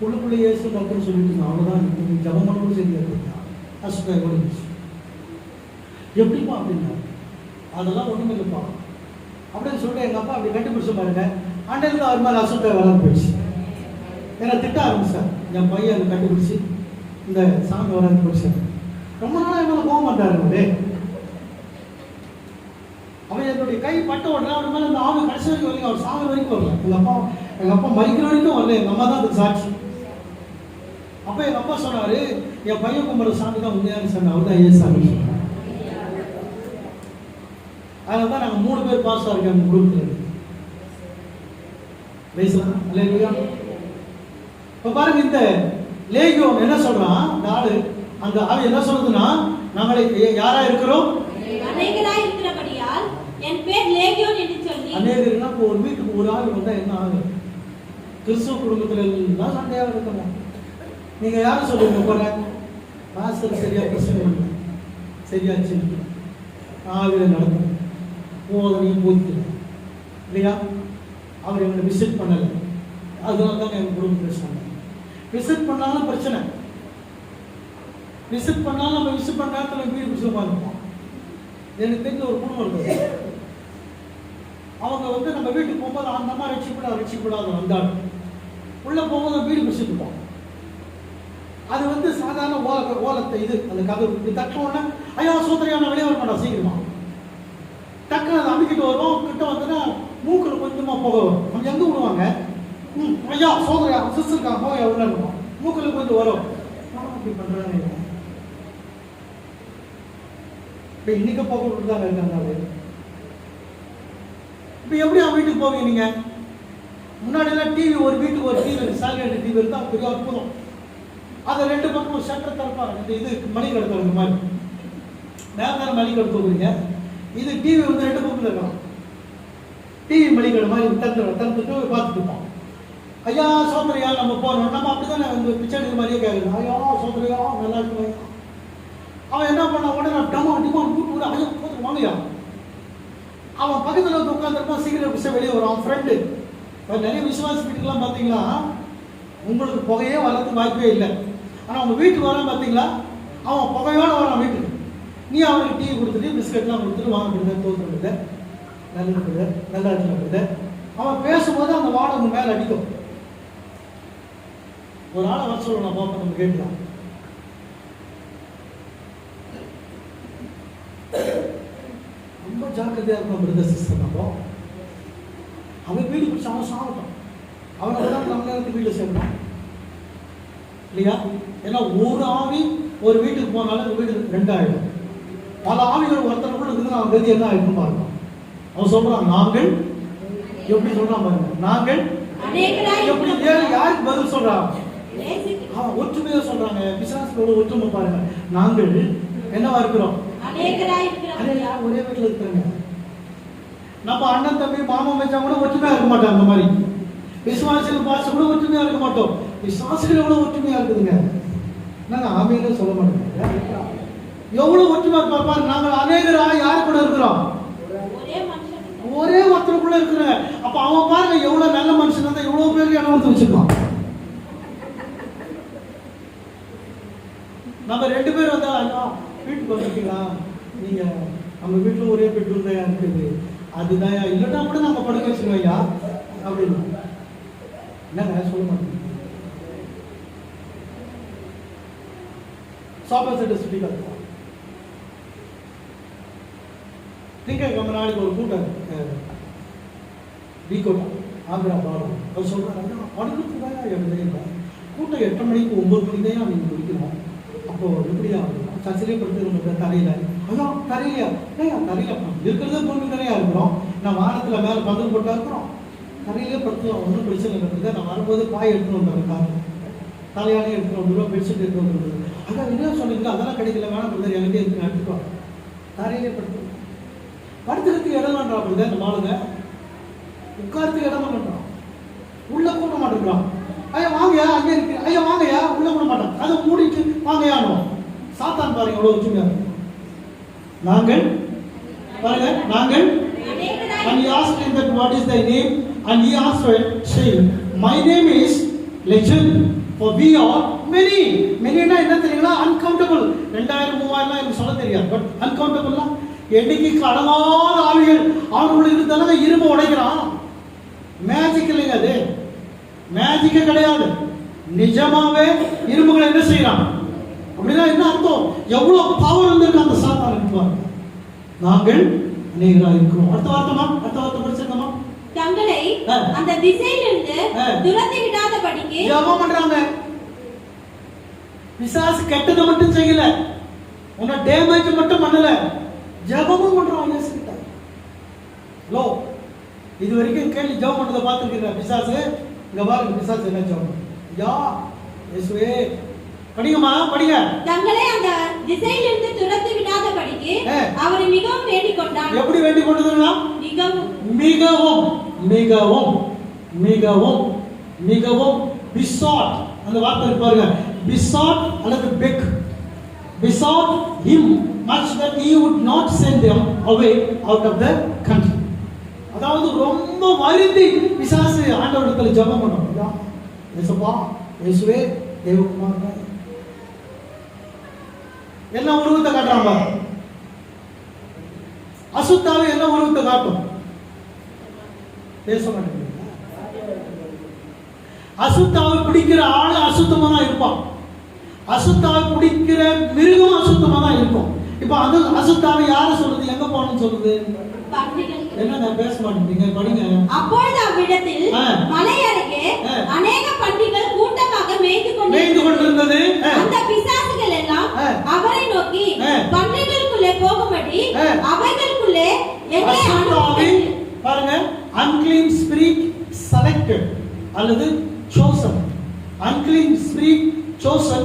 உள்ளுக்குள்ளே ஏசு டாக்டர் சொல்லிட்டு அவ்வளோதான், ஜபம் பண்ணவும் சரியா இருக்கா அசுத்தாய் ஓடி போச்சு. எப்படிப்பா அப்படின்னா அதெல்லாம் ஒன்றும் இல்லைப்பா அப்படின்னு சொல்லிட்டு எங்கள் அப்பா அப்படி கண்டுபிடிச்ச பாருங்க. அண்டையிலிருந்து அவர் மேலே அசுத்தாய் வளர்ந்து போயிடுச்சு. ஏன்னா திட்ட ஆரம்பிச்சார். என் பையன் அதை கண்டுபிடிச்சி இந்த சாமி வராது பிடிச்சார். ரொம்ப நாளாக என் மேலே போக மாட்டாரு அவரு. அவன் என்னுடைய கை பட்ட உடனே அவர் மேலே இந்த ஆவி கடைசி வரைக்கும் அவர் சாமி வரைக்கும் வரல. எங்கள் அப்பா மறிக்கிற வரைக்கும் வரல. எங்கள் அம்மா தான் அதுக்கு சாட்சி. அப்போ எங்கள் அப்பா சொன்னார், என் பையன் கும்பிட்ற சாமி தான் உண்மையான சாமி, அவர் தான் ஏன் சாமி சொன்னார். அதனால தான் நாங்கள் 3 பேர் பாஸ் ஆகிருக்கோம் அந்த குரூப்பில். பேசலாம் இல்லையா? இப்போ பாருங்க, இந்த லேகியோன் என்ன சொல்றான்? அந்த ஆளு, அந்த ஆவி என்ன சொல்றதுன்னா, நாங்களே யாரா இருக்கிறோம்? அநேகராய் இருக்கிறபடியால் என் பேர் லேகியோன் என்று சொல்லி. அநேகர்னா இப்போ ஒரு வீட்டுக்கு ஒரு ஆள் வந்தா என்ன ஆகும்? கிறிஸ்துவ குடும்பத்துல எல்லாம் சண்டையா இருக்கணும். நீங்க யாரும் சொல்லுங்க போற பாஸ்டர் சரியா பிரசங்கம் சரியாச்சு, ஆவில நடக்கும், போதனையும் போதிக்கல இல்லையா? அவர் எங்களை விசிட் பண்ணலை, அதனால தான் எங்கள் குடும்பத்தில் சொன்னாங்க. விசிட் பண்ணாலும் பிரச்சனை, விசிட் பண்ணாலும் நம்ம விசிட் பண்ண நேரத்தில் வீடு பிடிச்சமாக இருப்போம். எனக்கு தெரிஞ்ச ஒரு குடும்பம் இருக்குது, அவங்க வந்து நம்ம வீட்டுக்கு போகும்போது அந்த அம்மா ரட்சிக்கூடாது வந்தாங்க, உள்ளே போகும்போது வீடு பிடிச்சிட்டு இருப்போம். அது வந்து சாதாரண ஓலத்தை இது அந்த கதவு இப்படி தட்டோன்னா ஐயா சோதரியான வெளியே வர மாட்டோம் சீக்கிரமா, டக்குன்னு அதை அமைக்கிட்டு வருவோம். கிட்ட வந்துன்னா மூக்கில் கொஞ்சமாக போக வரும். நம்ம எங்கே விடுவாங்க? ஐயா சோதரியா சிஸ்டருக்காக போக எவ்வளோ இருக்கும், மூக்கில் கொஞ்சம் வரும். அப்படி பண்ணுறாங்க. இப்போ இன்னைக்கு போக விட்டுதாங்க இருக்காங்க. இப்போ எப்படி அவன் வீட்டுக்கு போவீங்க நீங்கள்? முன்னாடியெல்லாம் டிவி, ஒரு வீட்டுக்கு ஒரு டிவி, சேட்டலைட் டிவி இருந்தால் பெரிய அற்புதம். அதை 2 பக்கம் ஷட்டர் திறப்பாங்க. இந்த இது மணி கடத்துற மாதிரி நேரம் மணி கடத்து போகிறீங்க. இது டிவி வந்து 2 பக்கத்தில் இருக்கலாம். டிவி மணிக்கடை மாதிரி திறந்துட்டு பார்த்துட்டு இருப்போம். ஐயா சோதரியா நம்ம போகிறோம், நம்ம அப்படி தானே வந்து பிச்சை மாதிரியே கேட்குறோம். ஐயா சோதரியா நல்லா இருக்கு. அவன் என்ன பண்ண உடனே டிமாண்ட் கூட்டு விட ஐயா போதும் வாங்கயா. அவன் பக்கத்தில் வந்து உட்காந்துருப்பான், சீக்கிரம் பிடிச்ச வெளியே வரும். அவன் ஃப்ரெண்டு நிறைய விசுவாசி வீட்டுக்கெல்லாம் பார்த்தீங்களா உங்களுக்கு புகையே வரதுக்கு வாய்ப்பே இல்லை. ஆனால் அவங்க வீட்டுக்கு வரான் பார்த்தீங்களா, அவன் புகையோடு வரான் வீட்டுக்கு. நீ அவனுக்கு டீ கொடுத்துட்டு பிஸ்கட்லாம் கொடுத்துட்டு வாங்க கொடுத்த தோற்றுறது நல்லது நல்லா இருக்குது. அவன் பேசும்போது அந்த வாடகை உங்க மேலே அடிக்கும். ஒரு ஆளை வர சொல்லணும் பாப்பா, நம்ம கேட்கலாம். ரொம்ப ஜாக்கிரதையாக இருக்கும் பிரதர் சிஸ்டர். நம்ம அவன் வீடு பிடிச்சி அவன் சாப்பிட்டான், அவனை தான் நம்ம நேரத்துக்கு வீட்டில் சேர்க்கணும் இல்லையா? ஏன்னா ஒரு ஆவி ஒரு வீட்டுக்கு போனாலும் அந்த வீடு 2 ஆகிடும். பல ஆவிகள் ஒருத்தர் இருக்குதுன்னு அவன் கதி என்ன ஆகிடும் பாருங்க. அவன் சொல்றான் நாங்கள் எப்படி சொல்றான் பாருங்க, நாங்கள் எப்படி யாருக்கு பதில் சொல்றான்? ஒற்றுமையா சொல்றாங்க. பிசாசுகளோட ஒற்றுமை பாருங்க. நாங்கள் என்னவா இருக்கிறோம்? அநேகராய் இருக்கிறோம். ஒரே வீட்டுல இருக்கிறாங்க. நம்ம அண்ணன் தம்பி மாமா மச்சான் கூட ஒற்றுமையா இருக்க மாட்டோம். அந்த மாதிரி விசுவாசிகள் பாச கூட ஒற்றுமையா இருக்க மாட்டோம். விசுவாசிகள் எவ்வளவு ஒற்றுமையா இருக்குதுங்க. நாங்க ஆமையில சொல்ல மாட்டோம். எவ்வளவு ஒற்றுமையா இருப்பா பாருங்க. நாங்கள் அநேகராய் யார் கூட இருக்கிறோம்? ஒரே ஒருத்தருக்குள்ள இருக்கிறாங்க. அப்ப அவன் பாருங்க எவ்வளவு நல்ல மனுஷன் இருந்தா எவ்வளவு பேருக்கு இடம் வந்து வச்சிருக்கான். நம்ம 2 பேர் வந்தா ஐயா வீட்டுக்கு வந்துட்டீங்களா, நீங்க நம்ம வீட்டுல ஒரே பெட்ரூம் தான் இருக்குது, அதுதான் இல்லைன்னா கூட நம்ம படுக்க வச்சுருவோம் ஐயா அப்படின்னு. என்னங்க சொல்ல மாட்டேங்க. சோஃபா செட்டை சுட்டி காட்டுவோம். திங்கக்கிழமை நாளைக்கு ஒரு கூட்டம் வீக்கோட்டம் ஆந்திரா பாடம். அவர் சொல்றாரு படுக்கிறதுக்கு தான் எனக்கு தெரியல, கூட்டம் 8 மணிக்கு 9 மணிக்கு தான் நீங்கள் முடிக்கணும். அப்போ எப்படியா சர்ச்சிலே படுத்து தரையில ஐயா தரையிலையா ஏயா தரையில இருக்கிறதே பூமி தரையா இருக்கிறோம். நான் வாரத்தில் மேலே பந்தல் போட்டா இருக்கிறோம். தரையிலே படுத்துலாம், ஒன்றும் பிரச்சனை இருக்குது. நான் வரும்போது பாய் எடுத்துன்னு வந்துடுறேன், தலையானே எடுத்துட்டு வந்துடுவோம், பெட்ஷீட் எடுத்து வந்துடுறது. அதான் என்ன சொன்னீங்களா அதெல்லாம் கிடைக்கல, வேணாம் பிரதர் எனக்கே இருக்கு எடுத்துக்கோ. தரையிலே படுத்துறதுக்கு இடம் பண்றான் பிரதர். நம்ம ஆளுங்க உட்காரத்துக்கு இடம் பண்றான், உள்ள கூட மாட்டேங்கிறான். ஐயா வாங்கயா அங்கே இருக்கு, ஐயா வாங்கயா உள்ள கூட மாட்டான், அதை மூடிட்டு வாங்கயானோ. சாத்தான் பாருங்க எவ்வளவு ஒற்றுமையா இருக்கு. நாங்கள் பாருங்க நாங்கள் and he asked him that what is thy name, and he answered saying my name is Legion, for we are many. many னா என்ன தெரியுங்களா? uncountable. 2000 3000 எனக்கு சொல்ல தெரியாது, பட் uncountable எண்ணிக்கைக்கு அடங்காத ஆவிகள் அவனுக்குள்ள இருந்தாலும் இரும்பு உடைக்கிறான். மேஜிக் இல்லைங்க, அது மேஜிக்கே கிடையாது. நிஜமாவே இரும்புகளை என்ன செய்யறான் அப்படின்னா என்ன அர்த்தம்? எவ்வளவு பவர் வந்திருக்கு அந்த சாத்தானுக்கு பாருங்க. நாங்கள் அநேகராக இருக்கிறோம். அடுத்த வார்த்தை படிச்சிருக்கோமா? தங்களை அந்த திசையிலிருந்து துரத்தி விடாதபடிக்கு ஜெபம் பண்றாங்க. பிசாசு கெட்டதை மட்டும் செய்யல, உன்னை டேமேஜ் மட்டும் பண்ணல, ஜெபமும் பண்றான். இயேசு கிட்ட ஹலோ, இது வரைக்கும் கேள்வி ஜெபம் பண்றதை பார்த்துருக்கீங்க? பிசாசு இங்க பாருங்க, பிசாசு என்ன ஜெபம்? யா இயேசுவே படிங்கம்மா படிங்க. தங்களை அந்த திசையிலிருந்து துரத்தி விடாதபடிக்கு அவரை மிகவும் வேண்டிக் கொண்டான். எப்படி வேண்டிக் கொண்டதுன்னா மிகவும் மிகவும் மிகவும் மிகவும் மிகவும் besought. அந்த வார்த்தை பாருங்க, besought அல்லது beg. besought him much that he would not send them away out of the country. அதாவது ரொம்ப வருந்தி பிசாசு ஆண்டவரிடத்துல ஜெபம் பண்ணான். இயேசுப்பா இயேசுவே தேவகுமாரனே, என்ன உருவத்தை காட்டுறாங்க? அசுத்தாவை என்ன உருவத்தை காட்டும்? பேச மாட்டேங்க. அசுத்தாவை பிடிக்கிற ஆளு அசுத்தமா தான் இருப்பான். அசுத்தாவை பிடிக்கிற மிருகம் அசுத்தமா தான் இருக்கும். இப்ப அது அசுத்தாவை யார சொல்றது, எங்க போகணும்னு சொல்றது? என்ன பேச மாட்டேங்க, படிங்க. அப்பொழுது அவ்விடத்தில் மலை அருகே அநேக பன்றிகள் கூட்டமாக மேய்ந்து கொண்டிருந்தது. அந்த பிசாசுகள் எல்லாம் அவரை நோக்கி பன்றிகளுக்குள்ளே போகும்படி அவைகளுக்குள்ளே எங்களை அனுப்பி. பாருங்க, unclean spirit selected அல்லது chosen. unclean spirit chosen,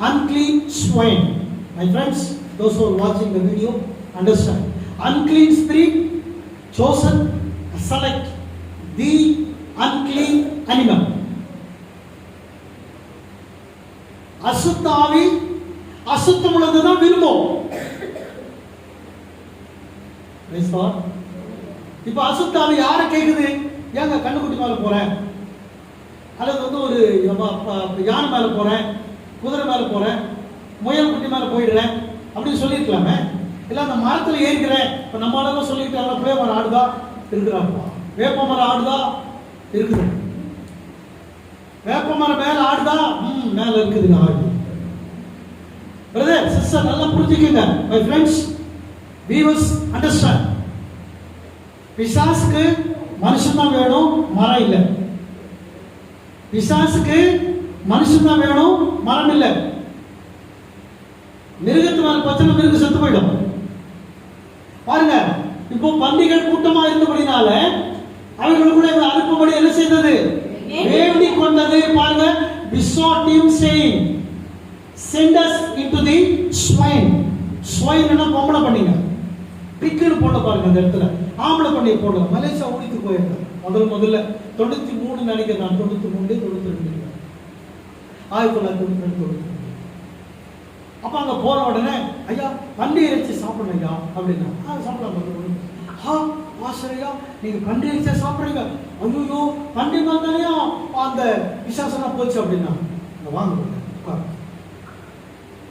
unclean swine. My friends, those who are watching the video understand. unclean spirit chosen, select the unclean animal. அசுத்தாவி அசுத்தம் உள்ளதுதான் விரும்பும். இப்ப அசுத்தாவி யார கேக்குது? ஏங்க கண்ணுக்குட்டி மேல போறேன், அல்லது ஒரு யானை மேல போறேன், குதிரை மேல போறேன், முயல் குட்டி மேல போயிடுறேன் அப்படின்னு சொல்லிருக்கலாமே. இல்ல அந்த மரத்துல ஏறிக்கிறேன். இப்ப நம்ம அளவு சொல்லிட்டு புளிய மரம் ஆடுதா இருக்கிறாப்பா, வேப்ப மரம் ஆடுதா இருக்குது, வேப்ப மரம் மேல ஆடுதா மேல இருக்குதுங்க ஆடு. பிரதர் சிஸ்டர் நல்லா புரிஞ்சுக்கங்க. My friends, viewers understand. பிசாசுக்கு மனுஷன் தான் வேணும், மரம் இல்லை. பிசாசுக்கு மனுஷன் தான் வேணும், மரம் இல்லை. மிருகத்து மேல பச்சனை மிருகம் செத்து போயிடும். பாருங்க, இப்போ பன்றிகள் கூட்டமா இருந்தபடினால அவர்களுக்குள்ள அனுப்பும்படி என்ன செய்தது? வேண்டிக் கொண்டது. பாருங்க, besought him saying, send us into the swine. swine னா பொம்பளை பண்ணிங்க, பிக்குன்னு போட பாருங்க அந்த இடத்துல, ஆம்பளை பண்ணி போடல. மலேசியா ஓடிட்டு போயிருக்காங்க முதல்ல 93 நினைக்கிறேன் நான், 93 92 1992. அப்ப அங்க போற உடனே ஐயா பன்றி இறைச்சி சாப்பிடணும் ஐயா அப்படின்னா, சாப்பிடலாம். ஆசிரியா நீங்க பன்றி இறைச்சியா சாப்பிடுறீங்க? ஐயோ பன்றி மாதிரியா அந்த பிசாசனா போச்சு அப்படின்னா, வாங்க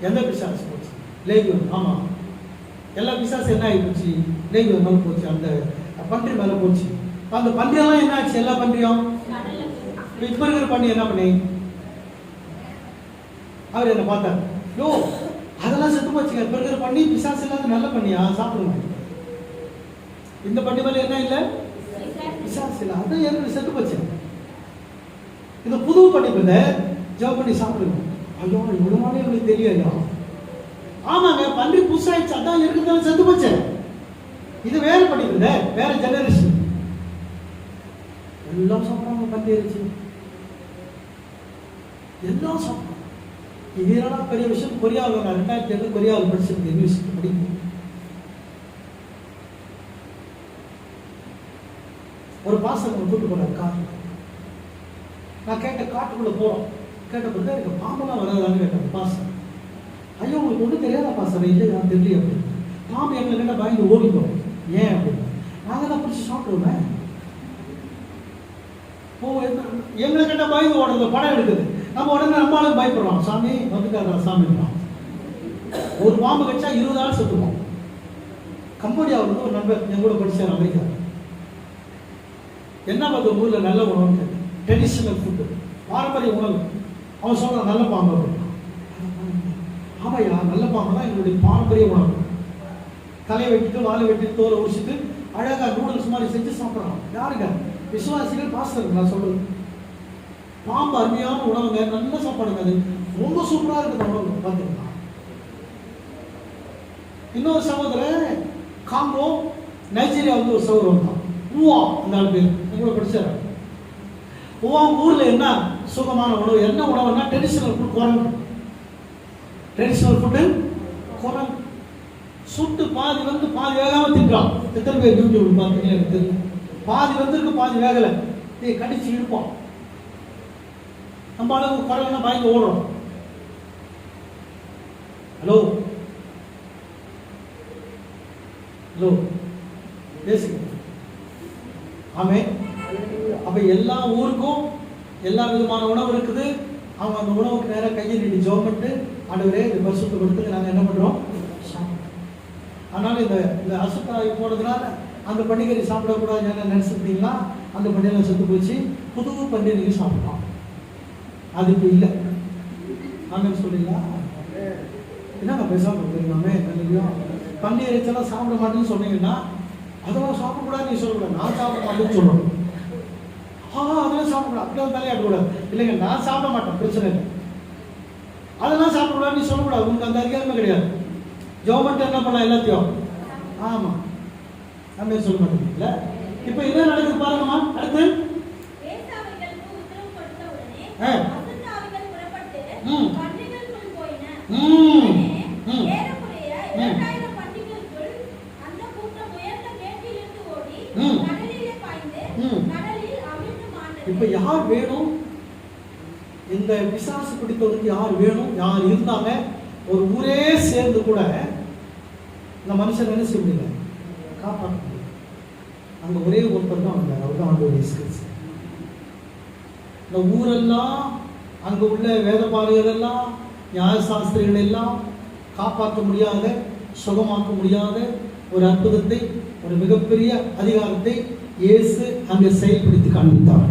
எந்த பிசாசு போச்சு? லேகியோன். ஆமா, எல்லா பிசாசு என்ன ஆகி போச்சு? லேகியோன் மேல போச்சு, அந்த பன்றி மேல போச்சு. அந்த பன்றியெல்லாம் என்ன ஆச்சு? எல்லா பன்றியும் இப்ப இருக்கிற பண்ணி என்ன பண்ணி அவர் என்ன பார்த்தார், யோ அதெல்லாம் செத்து போச்சுங்க, இப்ப இருக்கிற பண்ணி பிசாசு இல்லாத நல்ல பண்ணியா சாப்பிடுங்க. இந்த பண்ணி மேல என்ன இல்லை? பிசாசு இல்லை, அதான் ஏற்கனவே செத்து போச்சு. இந்த புது பண்ணி ஜெபம் பண்ணி சாப்பிடுங்க. ஐயோ இவ்வளவு எங்களுக்கு தெரியும் ஐயா. ஆமாங்க, பன்றி புதுசாயிடுச்சு, அதான் இருக்கிறதால செத்து போச்சு. இது வேற பண்ணிக்கல, வேற ஜெனரேஷன். எல்லாம் சாப்பிடுறாங்க பன்றி இறைச்சி, எல்லாம் சாப்பிடுறாங்க. இதெல்லாம் பெரிய விஷயம். கொரியாவில் நான் 2007 கொரியாவில் படிச்சிருக்கேன், யூனிவர்சிட்டி படிக்கும். ஒரு பாசம் கூட்டு போறாரு காட்டு. நான் கேட்ட காட்டுக்குள்ள போறோம், கேட்ட பிறகு எனக்கு பாம்பெல்லாம் வராதான்னு கேட்டேன் பாசம். ஐயோ உங்களுக்கு ஒன்றும் தெரியாதா பாசம்? இல்லை நான் தெரியல அப்படின்னு. பாம்பு எங்களை கேட்டால் பயந்து ஓடி போறோம். ஏன் அப்படின்னு, நாங்கள் தான் பிடிச்சி சாப்பிடுவோமே. எங்களை கேட்டால் பயந்து ஓடுறது, படம் எடுக்குது. நம்ம உடனே நம்மளுக்கு பயப்படுறோம், சாமி வந்துட்டாரா சாமி. ஒரு பாம்பு கடிச்சா 20 ஆள் செத்துவோம். கம்போடியாவில் ஒரு நண்பர் என் கூட படிச்சார், அமெரிக்கா. என்ன பார்த்த ஊரில் நல்ல உணவு, ட்ரெடிஷனல் ஃபுட்டு, பாரம்பரிய உணவு. அவன் சொல்றான் நல்ல பாம்பு அப்படின்னா. ஆமாய்யா நல்ல பாம்பு தான் எங்களுடைய பாரம்பரிய உணவு. தலையை வெட்டிட்டு வாழை வெட்டிட்டு தோலை உரிச்சிட்டு அழகாக நூடுல்ஸ் மாதிரி செஞ்சு சாப்பிட்றான். யாருங்க? விசுவாசிகள், பாஸ்டர். நான் சொல்றது பாம்பு அருமையான உணவுங்க, நல்ல சாப்பாடுங்க, அது ரொம்ப சூப்பராக இருக்குது உணவு. பார்த்துக்கலாம். இன்னொரு சகோதரர் காங்கோ நைஜீரியா வந்து ஒரு சகோதரன் தான், ஊவா அந்த ஆள் பேர், எங்களோட படிச்சார். ஊவா ஊரில் என்ன சுகமான உணவு, என்ன உணவுன்னா ட்ரெடிஷனல் ஃபுட் குரங்கு. ட்ரெடிஷனல் ஃபுட்டு குரங்கு சுட்டு பாதி வந்து பாதி வேகாம தின்றான். எத்தனை பேர் யூடியூப் பார்த்தீங்கன்னா எனக்கு தெரியும். பாதி வந்துருக்கு பாதி வேகலை, கடிச்சு இழுப்பான். நம்ம அளவுக்கு குறைவுனா பயந்து ஓடுறோம். ஹலோ ஹலோ பேசுங்க. ஆமே. அப்ப எல்லா ஊருக்கும் எல்லா விதமான உணவு இருக்குது. அவங்க அந்த உணவுக்கு நேரம் கையை நீட்டி ஜெபம் பண்ணிட்டு, ஆண்டவரே இந்த பரிசுத்த கொடுத்து நாங்கள் என்ன பண்றோம்? அதனால இந்த அசுத்தாவி போனதுனால அந்த பண்டிகை சாப்பிடக்கூடாது என்ன நினைச்சிருந்தீங்களா? அந்த பண்டிகை செத்து போச்சு, புது பண்டிகை சாப்பிடலாம். அது இப்போ இல்லை. ஆமாம் சொல்லிங்களா? என்னங்க பேசாம தெரியுமாமே? பன்றி இறைச்செல்லாம் சாப்பிட மாட்டேன்னு சொன்னீங்கன்னா அதெல்லாம் சாப்பிடக்கூடாது நீ சொல்லக்கூடாது. நான் சாப்பிட மாட்டேன்னு சொல்லணும். அதெல்லாம் சாப்பிடக்கூடாது, அப்படிலாம் தலையாடக்கூடாது. இல்லைங்க நான் சாப்பிட மாட்டேன், பிரச்சனை இல்லை. அதெல்லாம் சாப்பிடக்கூடாது நீ சொல்லக்கூடாது, உனக்கு அந்த அதிகாரமே கிடையாது. கவர்மெண்ட் என்ன பண்ணலாம் எல்லாத்தையும்? ஆமா நம்ம சொல்ல மாட்டேங்கல. இப்போ என்ன நடக்குது பாருங்கம்மா. அடுத்து இப்ப யார் வேணும்? இந்த பிசாசு பிடித்தவருக்கு யார் வேணும்? யார் இருந்தாங்க? ஒரு ஊரே சேர்ந்து கூட இந்த மனுஷன் என்ன செய்ய முடியல, காப்பாற்ற முடியல. அங்க ஒரே ஒருத்தர் தான் வந்தார், அவர் தான் ஆண்டவர் இயேசு கிறிஸ்து. இந்த ஊரெல்லாம் அங்க உள்ள வேதபாரகர்கள் எல்லாம் நியாயசாஸ்திரிகள் எல்லாம் காப்பாற்ற முடியாத, சுகமாக்க முடியாத ஒரு அற்புதத்தை, ஒரு மிகப்பெரிய அதிகாரத்தை இயேசு அங்கே செயல்படுத்தி காண்பித்தார்.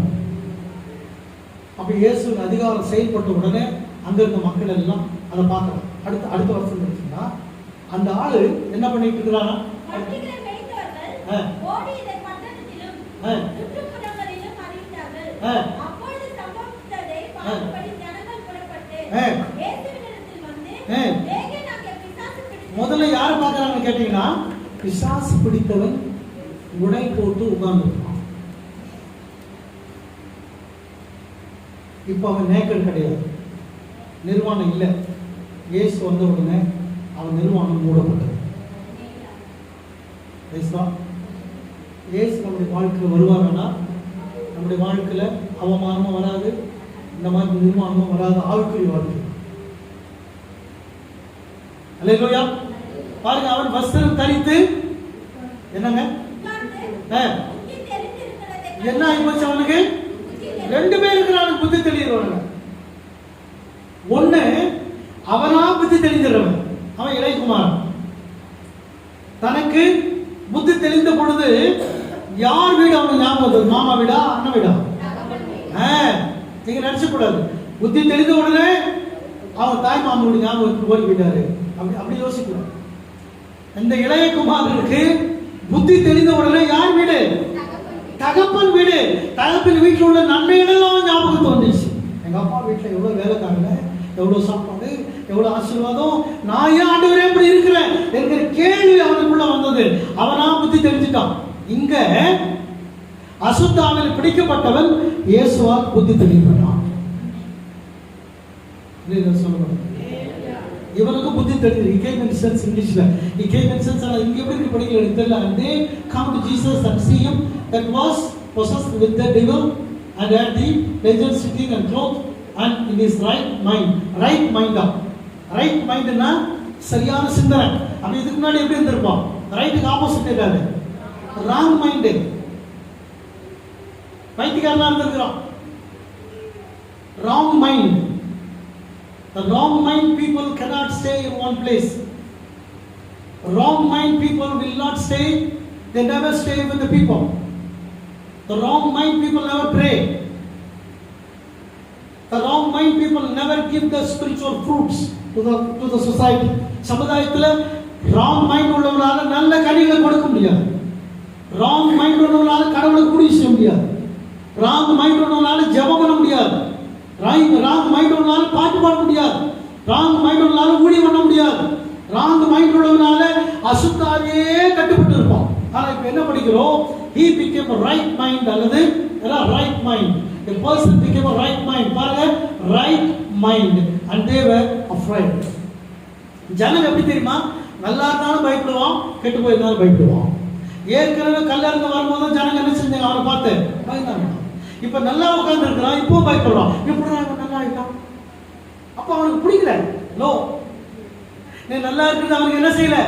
அப்ப இயேசுவின் அதிகாரம் செயல்பட்ட உடனே அங்க இருந்த மக்கள் எல்லாம் அதை பார்க்கலாம். அடுத்த வருஷம் இருந்துச்சுன்னா அந்த ஆளு என்ன பண்ணிட்டு இருக்கிறானா, முதல்ல யாரு பார்க்கறாங்கன்னு கேட்டீங்கன்னா, பிசாசு பிடித்தவன் உடை போட்டு உட்கார்ந்து இருப்பான். இப்போ அவன் நேக்கட் கிடையாது, நிர்வாணம் இல்லை. இயேசு வந்த உடனே அவன் நிர்வாணம் மூடப்பட்டது. இயேசு நம்முடைய வாழ்க்கையில் வருவாங்கன்னா நம்முடைய வாழ்க்கையில் அவமானமும் வராது, இந்த மாதிரி நிர்வாணமும் வராது. ஆவிக்குரிய வாழ்க்கை. அல்லேலூயா. பாருங்க, அவன் வஸ்திரம் தரித்து என்னங்க என்ன ஆயிப்போச்சு அவனுக்கு? ரெண்டு பேர் இருக்கிறான் புத்தி தெளிகிறவன். ஒண்ணு அவனா புத்தி தெளிஞ்சிடவன், அவன் இளையகுமாரன். தனக்கு புத்தி தெளிந்த பொழுது யார் வீடு அவனுக்கு ஞாபகம்? மாமா வீடா, அண்ணன் வீடா? நீங்க நினைச்ச கூடாது. புத்தி தெளிந்த உடனே அவன் தாய் மாமாவுடைய ஞாபகத்துக்கு ஓடி போயிட்டாரு, அப்படி யோசிக்கூடாது. இந்த இளையகுமாரனுக்கு புத்தி தெளிந்த உடனே யார் வீடு? தகப்பன் வீடு. தகப்பன் வீட்டில் உள்ள நன்மைகளெல்லாம் ஞாபகத்து வந்துச்சு. எங்க அப்பா வீட்டில் எவ்வளவு வேலைக்காரங்க, எவ்வளவு சாப்பாடு, எவ்வளவு ஆசீர்வாதம், நான் ஏன் ஆண்டவரே இப்படி இருக்கிறேன் என்கிற கேள்வி அவனுக்குள்ள வந்தது. அவனா புத்தி தெரிஞ்சுட்டான். இங்க அசுத்தாவில் பிடிக்கப்பட்டவன் இயேசுவால் புத்தி தெளிக்கப்பட்டான். சொல்லணும், இவனுக்கு புத்தி தெரிஞ்சது. He came in sense Englishல. He came in sense. இங்க எப்படி இருக்கு படிக்கல எனக்கு தெரியல. And they come to Jesus and see him that was possessed with the devil and had the pleasure sitting and clothed and in his right mind. Right mind. Right mind னா சரியான சிந்தனை. அப்ப இதுக்கு முன்னாடி எப்படி இருந்திருப்பான்? ரைட்டுக்கு ஆப்போசிட் இருக்காது, ராங் மைண்ட். பைத்தியக்காரனா இருந்திருக்கிறான். Wrong mind. The wrong mind people cannot stay in one place. Wrong mind people will not stay. They never stay with the people. The wrong mind people never pray. The wrong mind people never give the spiritual fruits to the society. சமுதாயத்துல wrong mind உள்ளவங்களால நல்ல கனிகளை கொடுக்க முடியாது. wrong mind உள்ளவங்களால கடவுளுக்கு ஊழியம் செய்ய முடியாது. wrong mind உள்ளவங்களால ஜெபம் பண்ண முடியாது. ராங் மைண்ட் உள்ளவனால பாட்டு பாட முடியாது. ராங் மைண்ட் உள்ளவனால ஊழியம் பண்ண முடியாது. ராங் மைண்ட் உள்ளவனால அசுத்தாவியே கட்டுப்பட்டு இருப்பான். ஆனா இப்ப என்ன படிக்கிறோம்? he became a right mind அல்லது right mind. The person became a right mind. பாருங்க, right mind and they were afraid. ஜனங்க எப்படி தெரியுமா? நல்லா இருந்தாலும் பயப்படுவான், கெட்டு போயிருந்தாலும் பயப்படுவான். ஏற்கனவே கல்ல இருந்து வரும்போது ஜனங்க என்ன செஞ்சாங்க? அவனை பார்த்து பயந்தாங்க. இப்ப நல்லா உட்கார்ந்து இருக்கிறான், இப்போ பயப்படுறான். எப்படி நல்லா ஆயிட்டான்? அப்ப அவனுக்கு பிடிக்கல. நோ, நீ நல்லா இருக்குது அவனுக்கு என்ன செய்யல?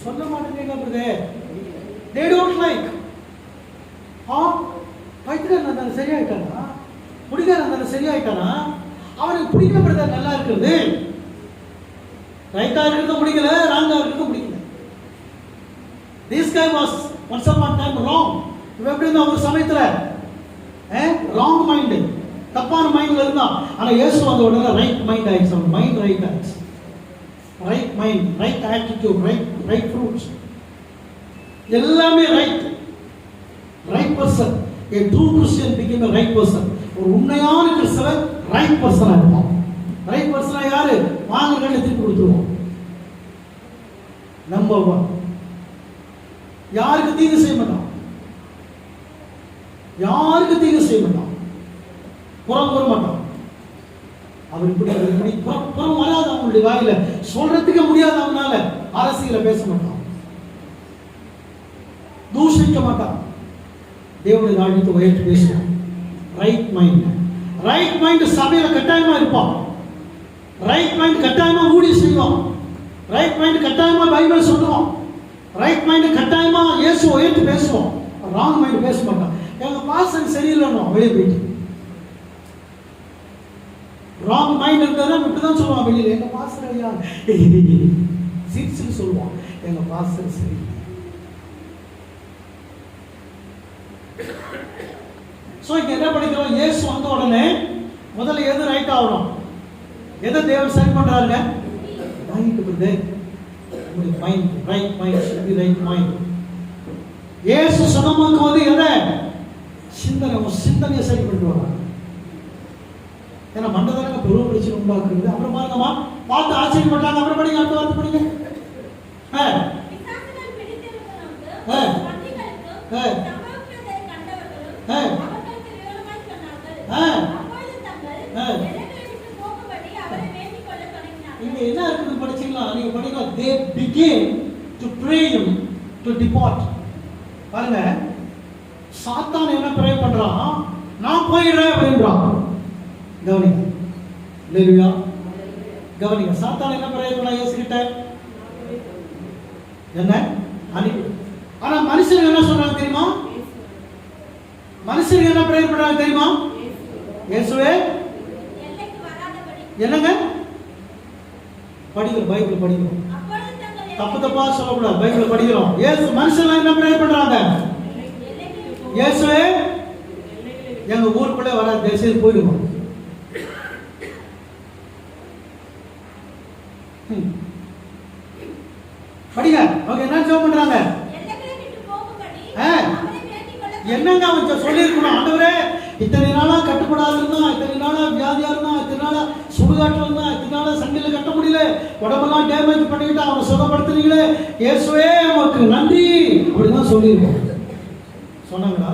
சொல்ல மாட்டேங்க. they don't like. பைத்தியக்காரன் இருந்தாலும் சரியாயிட்டானா, குடிக்காரன் இருந்தாலும் சரியாயிட்டானா? அவனுக்கு பிடிக்கல. பிரதர் நல்லா இருக்கிறது, ரைட்டா இருக்கிறது பிடிக்கல, ராங்கா இருக்கிறது பிடிக்கல. this guy was once upon a time wrong. இவன் எப்படி இருந்தா ஒரு சமயத்துல ராங் மைண்ட், தப்பான மைண்ட்ல இருந்தா. ஆனா இயேசு வந்த உடனே ரைட் மைண்ட் ஆயிடுச்சு. மைண்ட் ரைட் ஆயிடுச்சு. Right mind, right attitude, right fruits, எல்லாமே right. Right person. a true Christian became a right person. ஒரு உண்மையான கிறிஸ்தவன் ரைட் பர்சனா இருப்பான். ரைட் பர்சனா யாரு? வாங்க கண்ணை திருப்பி கொடுத்துருவோம். நம்பர் 1, யாருக்கு தீங்கு செய்ய மாட்டான். யாருக்கு தீங்கு செய்ய மாட்டான். புறம் வர மாட்டான். அவர் இப்படி புறம் வராது அவங்களுடைய வாயில, சொல்றதுக்கு முடியாது அவனால. அரசியல பேச மாட்டான், தூஷிக்க மாட்டான், தேவனுடைய ராஜ்யத்தை உயர்த்தி பேசுவான். Right mind. ரைட் மைண்ட் சபையில கட்டாயமா இருப்பான். ரைட் மைண்ட் கட்டாயமா ஊழியம் செய்வான். ரைட் மைண்ட் கட்டாயமா பைபிள் சொல்லுவான். ரைட் மைண்ட் கட்டாயமா இயேசு உயர்த்தி பேசுவான். ராங் மைண்ட் பேச மாட்டான். எங்க பாஸ்டர் சரியில்லைன்னு வெளியே போயிட்டு ராங் மைண்ட் இருந்தாலும் இப்படிதான் சொல்லுவான் வெளியில. எங்க பாஸ்டர் ஐயா சிரிச்சு சொல்லுவான், எங்க பாஸ்டர் சரி. சோ இங்க என்ன படிக்கிறோம்? இயேசு வந்த உடனே முதல்ல எது ரைட் ஆகணும்? எதை தேவன் சரி பண்றாருங்க? மைண்ட் பிரதே. Mind, right mind, should be right mind. இயேசு சுகமாக்கும் போது எதை? சிந்தனையை சரி பண்ணிட்டு வராங்க. ஏன்னா மண்டதானங்க பெரிய பிரச்சனை உண்டாக்குறது. அப்புறம் பாருங்கம்மா, பார்த்து ஆச்சரியப்பட்டாங்க. அப்புறம் படிங்க, அடுத்த வார்த்தை படிங்க. they began to pray him to depart. பாருங்க, சாத்தான் என்ன ப்ரே பண்றான்? நான் போயிடுறேன் அப்படின்றான். கவனிங்க, ஹalleluya. கவனிங்க, சாத்தான் என்ன ப்ரே பண்ணா இயேசு கிட்ட? என்ன அனுப்பி. ஆனா மனுஷன் என்ன சொல்றாங்க தெரியுமா? மனுஷன் என்ன ப்ரே பண்றாங்க தெரியுமா? இயேசுவே என்னங்க படிக்கிறோம், பைபிள் படிக்கிறோம், தப்பு தப்பா சொல்லக்கூடாது, பைபிள் படிக்கிறோம். இயேசு மனுஷன் என்ன ப்ரே பண்றாங்க? இயேசுவே எங்க ஊருக்குள்ளே வர தேசத்துக்கு போயிடுவோம். படிங்க, அவங்க என்ன ஜெபம் பண்றாங்க? என்னங்க அவன் சொல்லியிருக்கணும், ஆண்டவரே இத்தனை நாளா கட்டுப்படாது இருந்தா, இத்தனை நாளா வியாதியா இருந்தா, இத்தனை நாளா சுடுகாட்டில் இருந்தா, இத்தனை நாளா சங்கில கட்ட முடியல, உடம்பெல்லாம் டேமேஜ் பண்ணிக்கிட்டு அவனை சுகப்படுத்துறீங்களே, இயேசுவே உமக்கு நன்றி அப்படிதான் சொல்லியிருக்கோம். சொன்னாங்களா?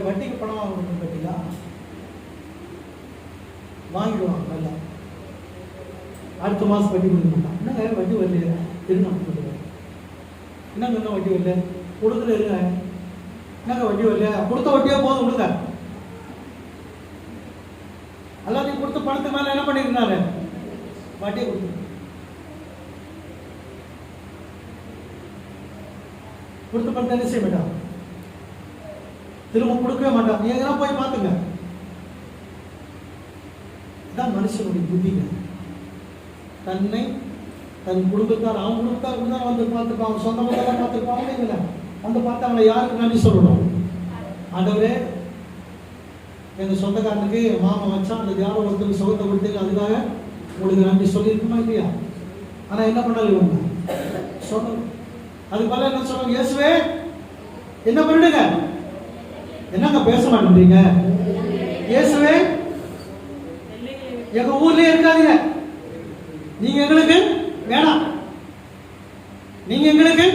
வட்டிக்கு பணம் வாங்கணும் பார்த்தீங்களா? வாங்கிடுவாங்க நல்லா, அடுத்த மாதம் வட்டி கொடுக்க மாட்டான். என்னங்க வட்டி வரல, இருங்க கொடுக்குறேன். என்னங்க இன்னும் வட்டி வரல, கொடுக்குற இருங்க. என்னங்க வட்டி வரல, கொடுத்த வட்டியே போதும் கொடுங்க. எல்லாத்தையும் கொடுத்த பணத்துக்கு மேலே என்ன பண்ணிருந்தாரு? வட்டியை கொடுத்து கொடுத்த பணத்தை என்ன செய்ய மாட்டான், திரும்ப கொடுக்கவே மாட்டான். நீங்க எங்கன்னா போய் பார்த்துங்க. இதான் மனுஷனுடைய புத்திங்க. தன்னை, தன் குடும்பத்தார், அவன் குடும்பத்தார் தான் வந்து பார்த்துப்பான், அவன் சொந்த மதம் பார்த்துருப்பான். இல்லைங்களா? வந்து பார்த்து அவனை யாருக்கு நன்றி சொல்லணும்? ஆண்டவரே எங்க சொந்தக்காரனுக்கு மாமா வச்சான், அந்த யாரோ ஒருத்தருக்கு சுகத்தை கொடுத்தீங்க, அதுக்காக உங்களுக்கு நன்றி சொல்லியிருக்குமா இல்லையா? ஆனா என்ன பண்ணாலும் இவங்க சொல்லணும். அதுக்கு பதில் என்ன சொல்லுவாங்க? இயேசுவே என்ன பண்ணிடுங்க. என்னங்க பேச மாட்டேன்றீங்க? இயேசுவே எங்க ஊர்லயே இருக்காதீங்க, நீங்க எங்களுக்கு வேணாம், நீங்க எங்களுக்கு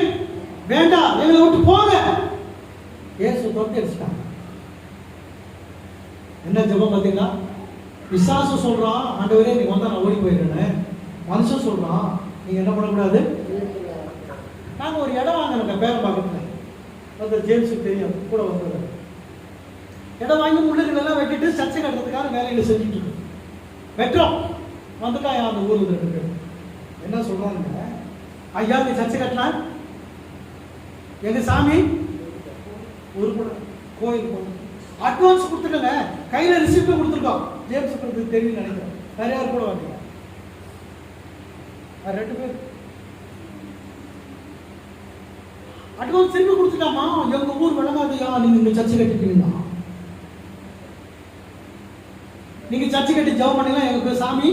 வேண்டாம், எங்களை விட்டு போங்க. இயேசு தொட்டு அடிச்சிட்டாங்க. என்ன ஜெபம் பார்த்தீங்களா? பிசாசு சொல்றான், ஆண்டவரே நீங்க வந்தா நான் ஓடி போயிடுறேன். மனுஷன் சொல்றான், நீங்க என்ன பண்ணக்கூடாது. நாங்க ஒரு இடம் வாங்கினோங்க பேரம் பார்க்கல, அந்த ஜேம்ஸுக்கு தெரியும், கூட வந்தது. இடம் வாங்கி முள்ளுகளெல்லாம் வெட்டிட்டு சர்ச்சை கட்டுறதுக்கான வேலைகளை செஞ்சுட்டு இருக்கோம். வெற்றோம் வந்துட்டா அந்த ஊர்ல இருக்கு. என்ன சொல்றாங்க? ஐயா நீ சர்ச்சை கட்டலாம், எங்க சாமி ஒரு கூட கோயில் போகணும், அட்வான்ஸ் கொடுத்துருங்க, கையில ரிசிப்ட் கொடுத்துருக்கோம். ஜேம்ஸ் தெரியும் நினைக்கிறேன், வேற யாரும் கூட வாங்க. 2 பேர் அட்வான்ஸ் திருப்பி கொடுத்துட்டாமா. எங்க ஊர் விளங்காதையா, நீங்க இங்க சர்ச்சை கட்டிட்டீங்களா? நீங்க சர்ச்சை கட்டி ஜெபம் பண்ணீங்களா? எங்களுக்கு சாமி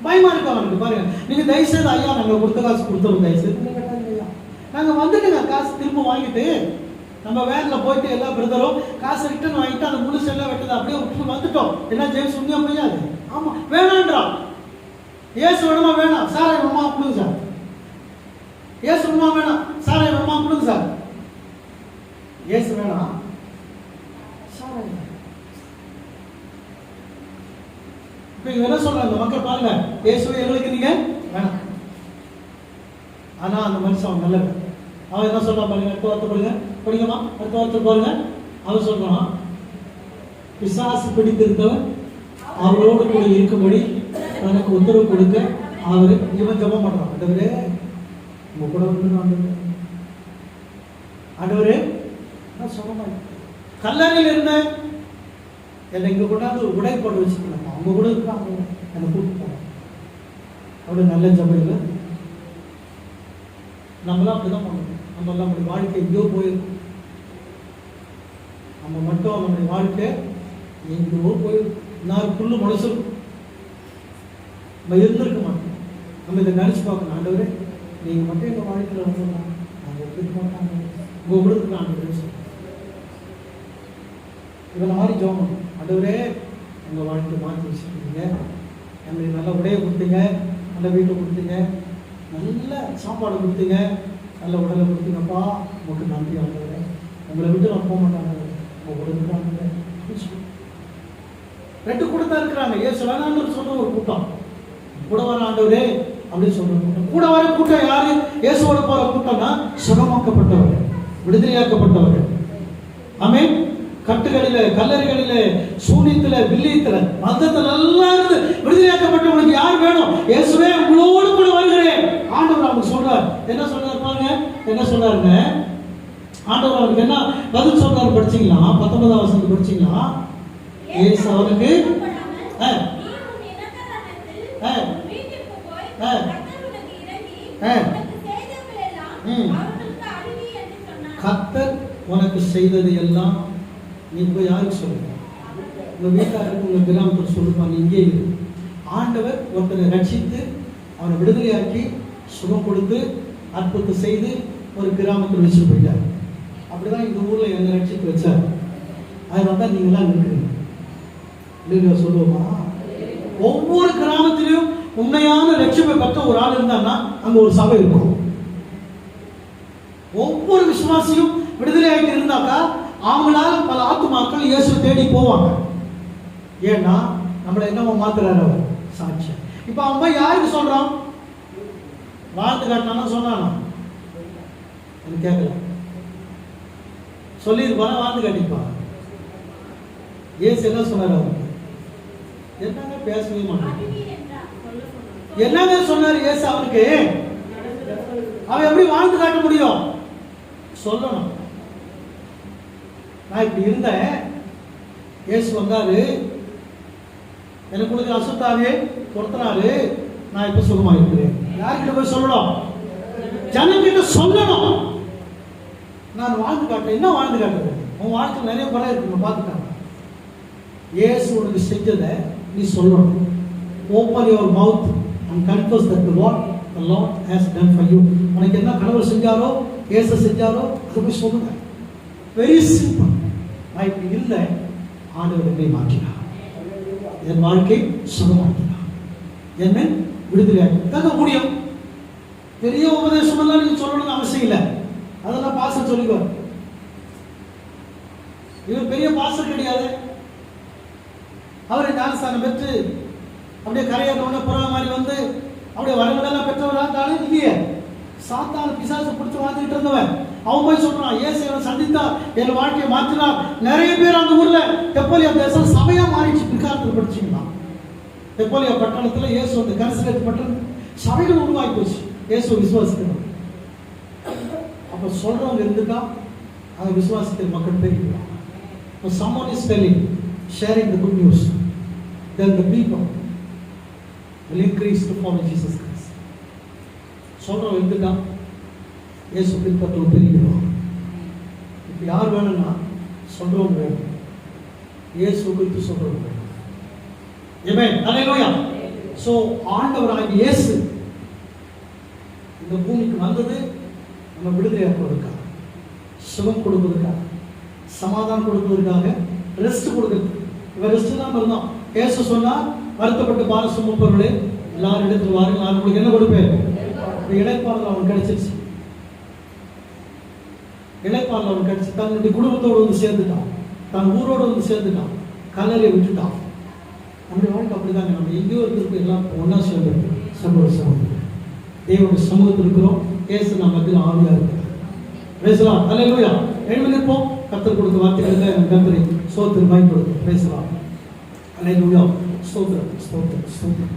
பயமா இருக்கு அவனுக்கு. பாருங்க, நீங்க தயவுசெய்து ஐயா நாங்க கொடுத்த காசு கொடுத்துருவோம், தயவுசெய்து நாங்க வந்துட்டுங்க காசு திரும்ப வாங்கிட்டு நம்ம வேன்ல போயிட்டு எல்லா பிரதரும் காசு ரிட்டர்ன் வாங்கிட்டு அந்த முழு செல்ல வெட்டது அப்படியே விட்டு வந்துட்டோம். என்ன ஜேம்ஸ் உண்மையா முடியாது? ஆமா வேணான்றான். ஏசு வேணுமா? வேணாம். சாரை வேணுமா? கொடுங்க சார். ஏசு வேணுமா? வேணாம். சாரை வேணுமா? கொடுங்க சார். ஏசு வேணாம், சாரை. இப்ப என்ன சொல்றாங்க மக்கள் பாருங்க, இயேசுவே எங்களுக்கு நீங்க வேணாம். ஆனா அந்த மனுஷன் நல்லது. அவன் என்ன சொல்றான் பாருங்க, அடுத்த வார்த்தை பாருங்க, படிக்கமா அடுத்த வார்த்தை பாருங்க. அவன் சொல்றான், பிசாசு பிடித்திருந்தவன் அவரோடு கூட இருக்கும்படி தனக்கு உத்தரவு கொடுக்க அவரு. இவன் ஜெபம் பண்றான், ஆண்டவரே உங்க கூட வந்து ஆண்டவரே நான் சொல்ல மாட்டேன். கல்லறையில் இருந்த என்னை இங்க கொண்டாந்து ஒரு உடை போட்டு வச்சுக்கலாம், அவங்க கூட இருக்காங்க, என்னை கூப்பிட்டு போறாங்க. அவரு நல்ல ஜெபம் இல்லை. நம்மளாம் அப்படிதான் பண்ணணும். நம்மளாம் நம்முடைய வாழ்க்கை எங்கேயோ போயிருக்கும். நம்ம மட்டும் நம்முடைய வாழ்க்கை எங்கேயோ போயிருக்கும். நான் புல்லு முளைச்சிருக்கும், நம்ம இருந்திருக்க மாட்டோம். நம்ம இதை நினைச்சு பார்க்கணும், ஆண்டவரே நீங்க மட்டும் எங்க வாழ்க்கையில் வந்துடலாம், நாங்கள் ஒத்துக்க மாட்டாங்க, உங்க கூட இருக்க ஆண்டவரே சொல்லி இவனை மாதிரி ஜோம். ஆண்டவரே உங்க வாழ்க்கையை மாற்றி வச்சுருக்கீங்க, எங்களுக்கு நல்ல உடையை கொடுத்தீங்க, நல்ல வீட்டை கொடுத்தீங்க, நல்ல சாப்பாடு கொடுத்தீங்க, நல்ல உடலை கொடுத்தீங்கப்பா, உங்களுக்கு நன்றி ஆண்டவரே. உங்களை விட்டு நான் போக மாட்டாங்க. கொடுக்குறாங்க. 2 கூட்டம் இருக்கிறாங்க. இயேசு வேணாம்னு சொன்ன ஒரு கூட்டம், கூட வர ஆண்டவரே அப்படின்னு சொல்ற கூட்டம். கூட வர கூட்டம் யாரு? இயேசுவோட போற கூட்டம்னா சுகமாக்கப்பட்டவர்கள், விடுதலையாக்கப்பட்டவர்கள். ஆமென். கட்டுகளில, கல்லறைகளில, சூனியத்துல, வில்லியத்துல, மதத்துல எல்லாம் இருந்து விடுதலையாக்கப்பட்டவங்களுக்கு யார் வேணும்? இயேசுவே உங்களோடு கூட வருகிறேன். ஆண்டவர் அவங்க சொல்றார். என்ன சொல்றாரு பாருங்க, என்ன சொல்றாருங்க? ஆண்டவர் அவருக்கு என்ன பதில் சொல்றாரு படிச்சீங்களா? 19ஆம் வசனம் படிச்சீங்களா? இயேசு அவருக்கு கர்த்தர் உனக்கு செய்தது எல்லாம் நீ போய் யாருக்கு சொல்லுங்க? உங்க வீட்டாருக்கு, உங்க கிராமத்தில் சொல்லுப்பா. நீ இங்கே இரு. ஆண்டவர் ஒருத்தனை ரட்சித்து அவனை விடுதலையாக்கி சுகம் கொடுத்து அற்புதத்தை செய்து ஒரு கிராமத்தில் வச்சுட்டு போயிட்டார். அப்படிதான் இந்த ஊர்ல என்ன ரட்சித்து வச்சார். அதனால தான் நீங்களாம் இருக்கிறீங்க. சொல்லுவோமா? ஒவ்வொரு கிராமத்திலும் உண்மையான ரட்சிப்பை பெற்ற ஒரு ஆள் இருந்தான்னா அங்க ஒரு சபை இருக்கும். ஒவ்வொரு விசுவாசியும் விடுதலையாக்கி இருந்தாக்கா அவங்களால பல ஆத்துமாக்கள் இயேசு தேடி போவாங்க. ஏன்னா நம்மளை என்னவோ மாத்துறாரு அவர் சாட்சியம். இப்ப அவன் யாருக்கு சொல்றான்? வாழ்ந்து காட்டினா சொன்னானா? எனக்கு கேட்கல. சொல்லியிருப்பான வாழ்ந்து காட்டிப்பா. இயேசு என்ன சொன்னார் அவருக்கு? என்னங்க பேசவே மாட்டாங்க. என்னங்க சொன்னார் இயேசு அவருக்கு? அவன் எப்படி வாழ்ந்து காட்ட முடியும்? சொல்லணும். நான் இப்படி இருந்தேன், இயேசு வந்தாரு, எனக்கு கொடுக்குற அசுத்தாவே பொறுத்தனாரு, நான் இப்ப சுகமா இருக்கிறேன். யார்கிட்ட போய் சொல்லணும்? ஜனங்கிட்ட சொல்லணும். நான் வாழ்ந்து காட்டுறேன். என்ன வாழ்ந்து காட்டுறேன்? உன் வாழ்க்கையில் நிறைய குறை இருக்கு, பார்த்துட்டாங்க. இயேசு உனக்கு செஞ்சதை நீ சொல்லணும். Open your mouth and confess that what the Lord has done for you. உனக்கு என்ன கடவுள் செஞ்சாரோ, இயேசு செஞ்சாரோ அது போய் சொல்லுங்க. Very simple. நான் இப்படி இல்லை, ஆண்டவர் என்னை மாற்றினார், என் வாழ்க்கை சுகமாக்கினார், என்னை விடுதலையாக்க முடியும். பெரிய உபதேசம் எல்லாம் நீங்க சொல்லணும்னு அவசியம் இல்லை. அதெல்லாம் பாஸ்டர் சொல்லிக்குவார். இவர் பெரிய பாஸ்டர் கிடையாது. அவரை ஞானஸ்தானம் பெற்று அப்படியே கரையாற்றோட புறா மாதிரி வந்து அப்படியே வரங்களெல்லாம் பெற்றவராத்தாலும் இல்லையே. சாத்தான் பிசாசு பிடிச்சி வாழ்ந்துகிட்டு இருந்தவன் அவன் போய் சொல்றான், இயேசுவை சந்தித்தா என் வாழ்க்கையை மாற்றினார். நிறைய பேர் அந்த ஊர்ல தெப்போலியா தேசம் சபையா மாறிடுச்சு. பிற்காலத்தில் படிச்சீங்கன்னா தெப்போலியா பட்டணத்துல இயேசு வந்து கரிசனத்து பட்டணம் சபைகள் உருவாகி போச்சு. இயேசு விசுவாசிக்கணும். அப்ப சொல்றவங்க இருந்துட்டா அந்த விசுவாசத்தை மக்கள் பெருகிறாங்க. Someone is telling, sharing the good news, then the people will increase to follow Jesus Christ. சொல்றவங்க இருந்துட்டா இயேசு பின்பற்றவும் பெருகிறோம். இப்போ யார் வேணும்னா சொல்றவங்க வேணும், இயேசு குறித்து சொல்றவங்க வேணும். ஆமென். ஹல்லேலூயா. சோ ஆண்டவராகிய இயேசு இந்த பூமிக்கு வந்தது நம்ம விடுதலையாக்குவதற்காக, சுகம் கொடுப்பதற்காக, சமாதானம் கொடுப்பதற்காக, ரெஸ்ட் கொடுக்கிறது. இவர் ரெஸ்ட் தான் இருந்தோம். இயேசு சொன்னா, வருத்தப்பட்டு பார சுமப்பவர்களே எல்லாரும் இடத்துல வாருங்கள், நான் உங்களுக்கு என்ன கொடுப்பேன்? இளைப்பாறுதல் அவனுக்கு கிடைச்சிருச்சு. இளைப்பாறுதல் அவனுக்கு கிடைச்சி தன்னுடைய குடும்பத்தோடு வந்து சேர்ந்துட்டான், தன் ஊரோடு வந்து சேர்ந்துட்டான், கல்லறையை விட்டுட்டான். நம்முடைய வாழ்க்கை அப்படிதாங்க. நம்ம எங்கேயோ இருக்கிறது எல்லாம் ஒன்னா சேர்ந்து சமூக சமூகம் தேவனுடைய சமூகத்தில் இருக்கிறோம். இயேசு நம்ம மத்தியில் ஆவியா இருக்கிறார். பேசலாம். ஹல்லேலூயா. எழுந்து நிற்போம். கர்த்தர் கொடுத்த வார்த்தைகளுக்கு கர்த்தரை ஸ்தோத்திரம் பயன்படுத்தும். பேசலாம். ஹல்லேலூயா. ஸ்தோத்திரம், ஸ்தோத்திரம், ஸ்தோத்திரம்.